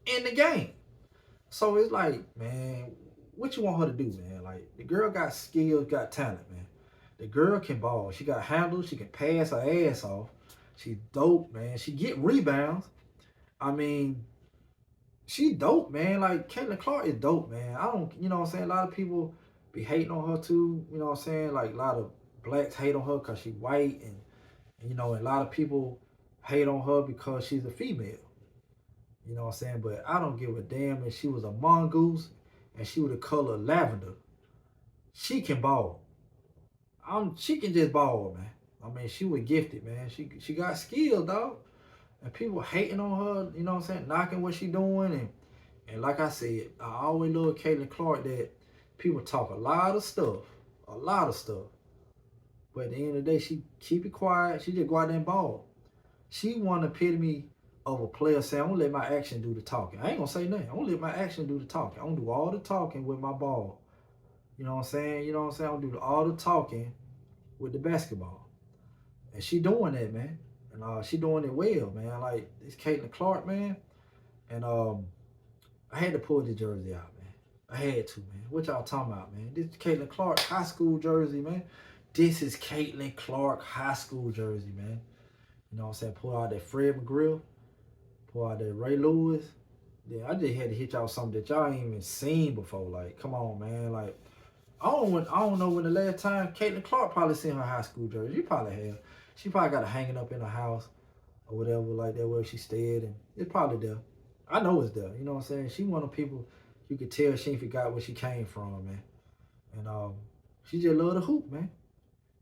in the game. So it's like, man, what you want her to do, man? Like, the girl got skills, got talent, man. The girl can ball. She got handles. She can pass her ass off. She's dope, man. She get rebounds. I mean, she dope, man. Like, Caitlin Clark is dope, man. I don't, you know what I'm saying? A lot of people be hating on her too, you know what I'm saying? Like, a lot of blacks hate on her because she white, and a lot of people hate on her because she's a female. You know what I'm saying? But I don't give a damn if she was a mongoose and she was the color lavender. She can ball. She can just ball, man. I mean, she was gifted, man. She got skill, dog. And people hating on her, you know what I'm saying, knocking what she doing. And like I said, I always love Caitlin Clark, that people talk a lot of stuff. But at the end of the day, she keep it quiet. She just go out there and ball. She one epitome of a player saying, I'm going to let my action do the talking. I ain't going to say nothing. I'm going to let my action do the talking. I'm going to do all the talking with my ball. You know what I'm saying? I'm going to do all the talking with the basketball. And she doing that, man. And she doing it well, man. Like, this Caitlin Clark, man. And I had to pull the jersey out, man. I had to, man. What y'all talking about, man? This is Caitlin Clark high school jersey, man. This is Caitlin Clark high school jersey, man. You know what I'm saying? Pull out that Fred McGriff. Pull out that Ray Lewis. Yeah, I just had to hit y'all something that y'all ain't even seen before. Like, come on, man. Like, I don't know when the last time Caitlin Clark probably seen her high school jersey. She probably have. She probably got it hanging up in her house or whatever, like that, where she stayed, and it's probably there. I know it's there. You know what I'm saying? She one of the people you could tell she ain't forgot where she came from, man. And she just love to hoop, man.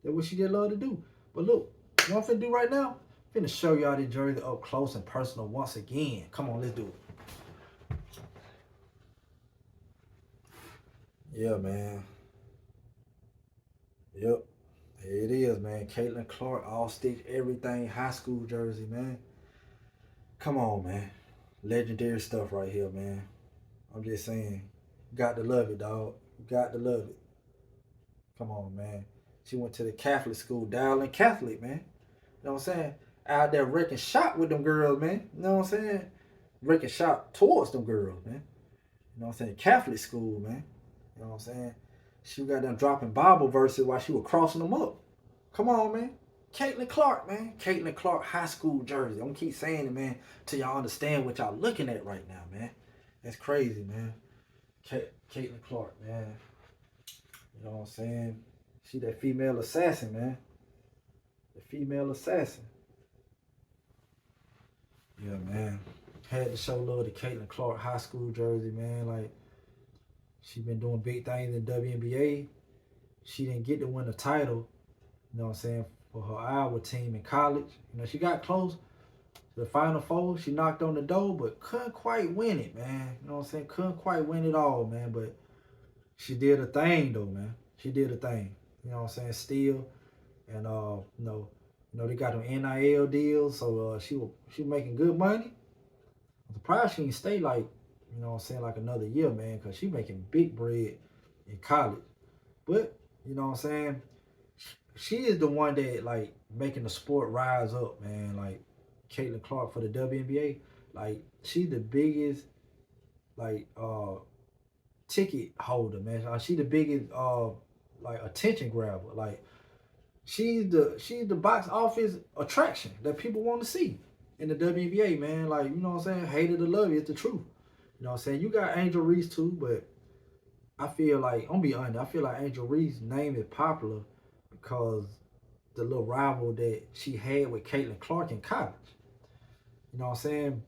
That's what she just love to do. But look, what I'm finna do right now, I'm finna show y'all this jersey up close and personal once again. Come on, let's do it. Yeah, man. Yep. Here it is, man. Caitlin Clark, all stitch everything high school jersey, man. Come on, man. Legendary stuff right here, man. I'm just saying. Got to love it, dog. Got to love it. Come on, man. She went to the Catholic school, Dowling Catholic, man. You know what I'm saying? Out there wrecking shot with them girls, man. You know what I'm saying? Wrecking shot towards them girls, man. You know what I'm saying? Catholic school, man. You know what I'm saying? She got them dropping Bible verses while she was crossing them up. Come on, man. Caitlin Clark, man. Caitlin Clark high school jersey. I'm going to keep saying it, man, till y'all understand what y'all looking at right now, man. That's crazy, man. Caitlin Clark, man. You know what I'm saying? She that female assassin, man. The female assassin. Yeah, man. Had to show love to Caitlin Clark high school jersey, man. Like, she been doing big things in WNBA. She didn't get to win a title, you know what I'm saying, for her Iowa team in college. You know, she got close to the Final Four. She knocked on the door, but couldn't quite win it, man. You know what I'm saying? Couldn't quite win it all, man. But she did a thing, though, man. She did a thing. You know what I'm saying? Still. And, they got them NIL deals, so she was making good money. I'm surprised she didn't stay, like, you know what I'm saying, like another year, man, because she making big bread in college. But, you know what I'm saying, she is the one that, like, making the sport rise up, man. Like, Caitlin Clark for the WNBA. Like, she's the biggest, like, ticket holder, man. She the biggest, like, attention grabber. Like, she's the box office attraction that people want to see in the WNBA, man. Like, you know what I'm saying? Hate it or love it, it's the truth. You know what I'm saying? You got Angel Reese too, but I feel like, I'm gonna be honest, I feel like Angel Reese's name is popular because the little rival that she had with Caitlin Clark in college. You know what I'm saying?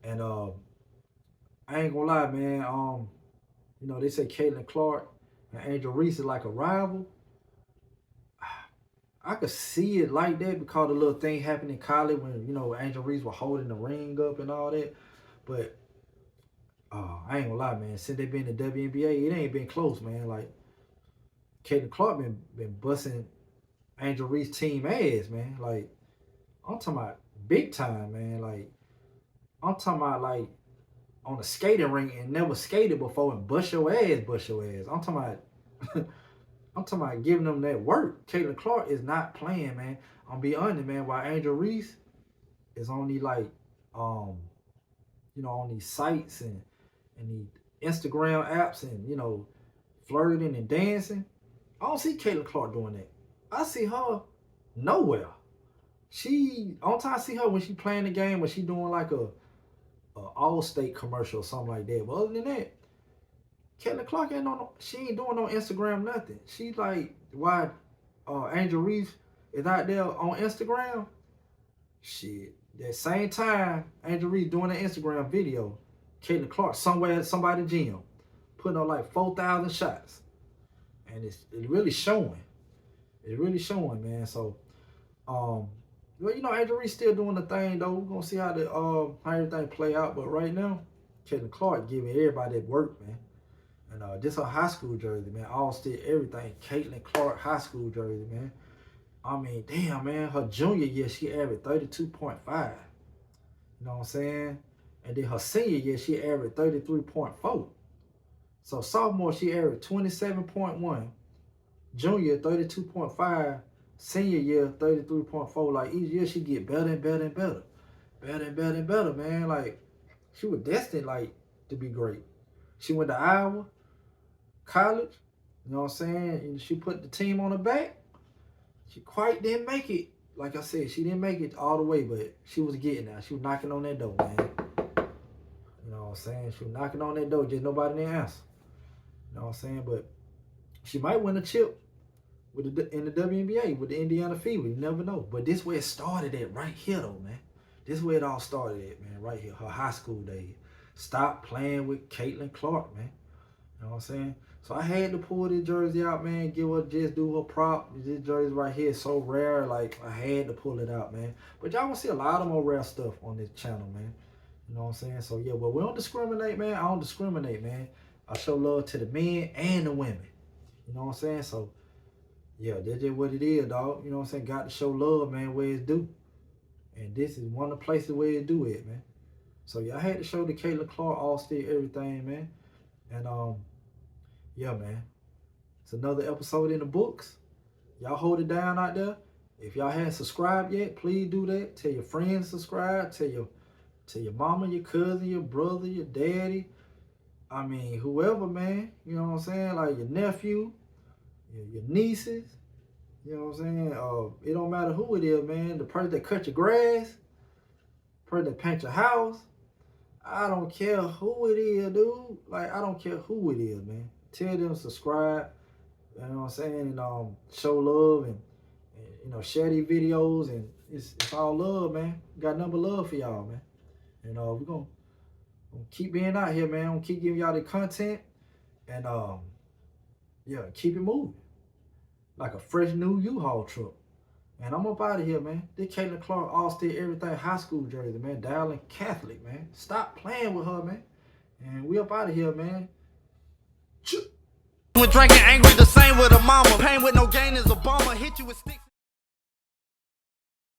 And I ain't gonna lie, man. You know, they say Caitlin Clark and Angel Reese is like a rival. I could see it like that because the little thing happened in college when, you know, Angel Reese was holding the ring up and all that. But I ain't gonna lie, man. Since they been in the WNBA, it ain't been close, man. Like, Caitlin Clark been busting Angel Reese team ass, man. Like, I'm talking about big time, man. Like, I'm talking about, like, on a skating rink and never skated before and bust your ass. I'm talking about I'm talking about giving them that work. Caitlin Clark is not playing, man. I'm be honest, man. While Angel Reese is only like, you know, on these sites and the Instagram apps and, you know, flirting and dancing, I don't see Caitlin Clark doing that. I see her nowhere. Only time I see her when she playing the game, when she doing like a All-State commercial or something like that. But other than that, Caitlin Clark she ain't doing no Instagram nothing. She like, why Angel Reese is out there on Instagram? Shit. That same time, Angel Reese doing an Instagram video, Caitlin Clark somewhere at somebody's gym, putting on like 4,000 shots. And it's really showing. It's really showing, man. So, well, you know, Angel Reese still doing the thing, though. We're going to see how everything play out. But right now, Caitlin Clark giving everybody that work, man. And this her high school jersey, man. All-State, everything. Caitlin Clark high school jersey, man. I mean, damn, man. Her junior year, she averaged 32.5. You know what I'm saying? And then her senior year, she averaged 33.4. So sophomore, she averaged 27.1. Junior, 32.5. Senior year, 33.4. Like, each year, she get better and better and better. Better and better and better, man. Like, she was destined, like, to be great. She went to Iowa College. You know what I'm saying? And she put the team on her back. She quite didn't make it. Like I said, she didn't make it all the way, but she was getting there. She was knocking on that door, man. You know what I'm saying? She was knocking on that door, just nobody didn't answer. You know what I'm saying? But she might win a chip in the WNBA with the Indiana Fever. You never know. But this where it started at right here, though, man. This is where it all started at, man, right here. Her high school days. Stop playing with Caitlin Clark, man. You know what I'm saying? So I had to pull this jersey out, man. Just do her prop. This jersey right here is so rare. Like, I had to pull it out, man. But y'all gonna see a lot of more rare stuff on this channel, man. You know what I'm saying? So, yeah, but we don't discriminate, man. I don't discriminate, man. I show love to the men and the women. You know what I'm saying? So, yeah, that's just what it is, dog. You know what I'm saying? Got to show love, man, where it's due. And this is one of the places where it do it, man. So, yeah, I had to show the Caitlin Clark All-State everything, man. And, yeah, man. It's another episode in the books. Y'all hold it down out there. If y'all haven't subscribed yet, please do that. Tell your friends to subscribe. Tell your mama, your cousin, your brother, your daddy. I mean, whoever, man. You know what I'm saying? Like your nephew, your nieces. You know what I'm saying? It don't matter who it is, man. The person that cut your grass, the person that paint your house. I don't care who it is, dude. Like, I don't care who it is, man. Tell them to subscribe. You know what I'm saying? And show love and you know, share these videos. And it's all love, man. Got nothing but love for y'all, man. And we're gonna keep being out here, man. I'm gonna keep giving y'all the content. And yeah, keep it moving. Like a fresh new U-Haul truck. And I'm up out of here, man. This Caitlin Clark All-State Everything high school jersey, man. Dowling Catholic, man. Stop playing with her, man. And we up out of here, man. When drinking angry, the same with a mama. Pain with no gain is a bomber. Hit you with sticks.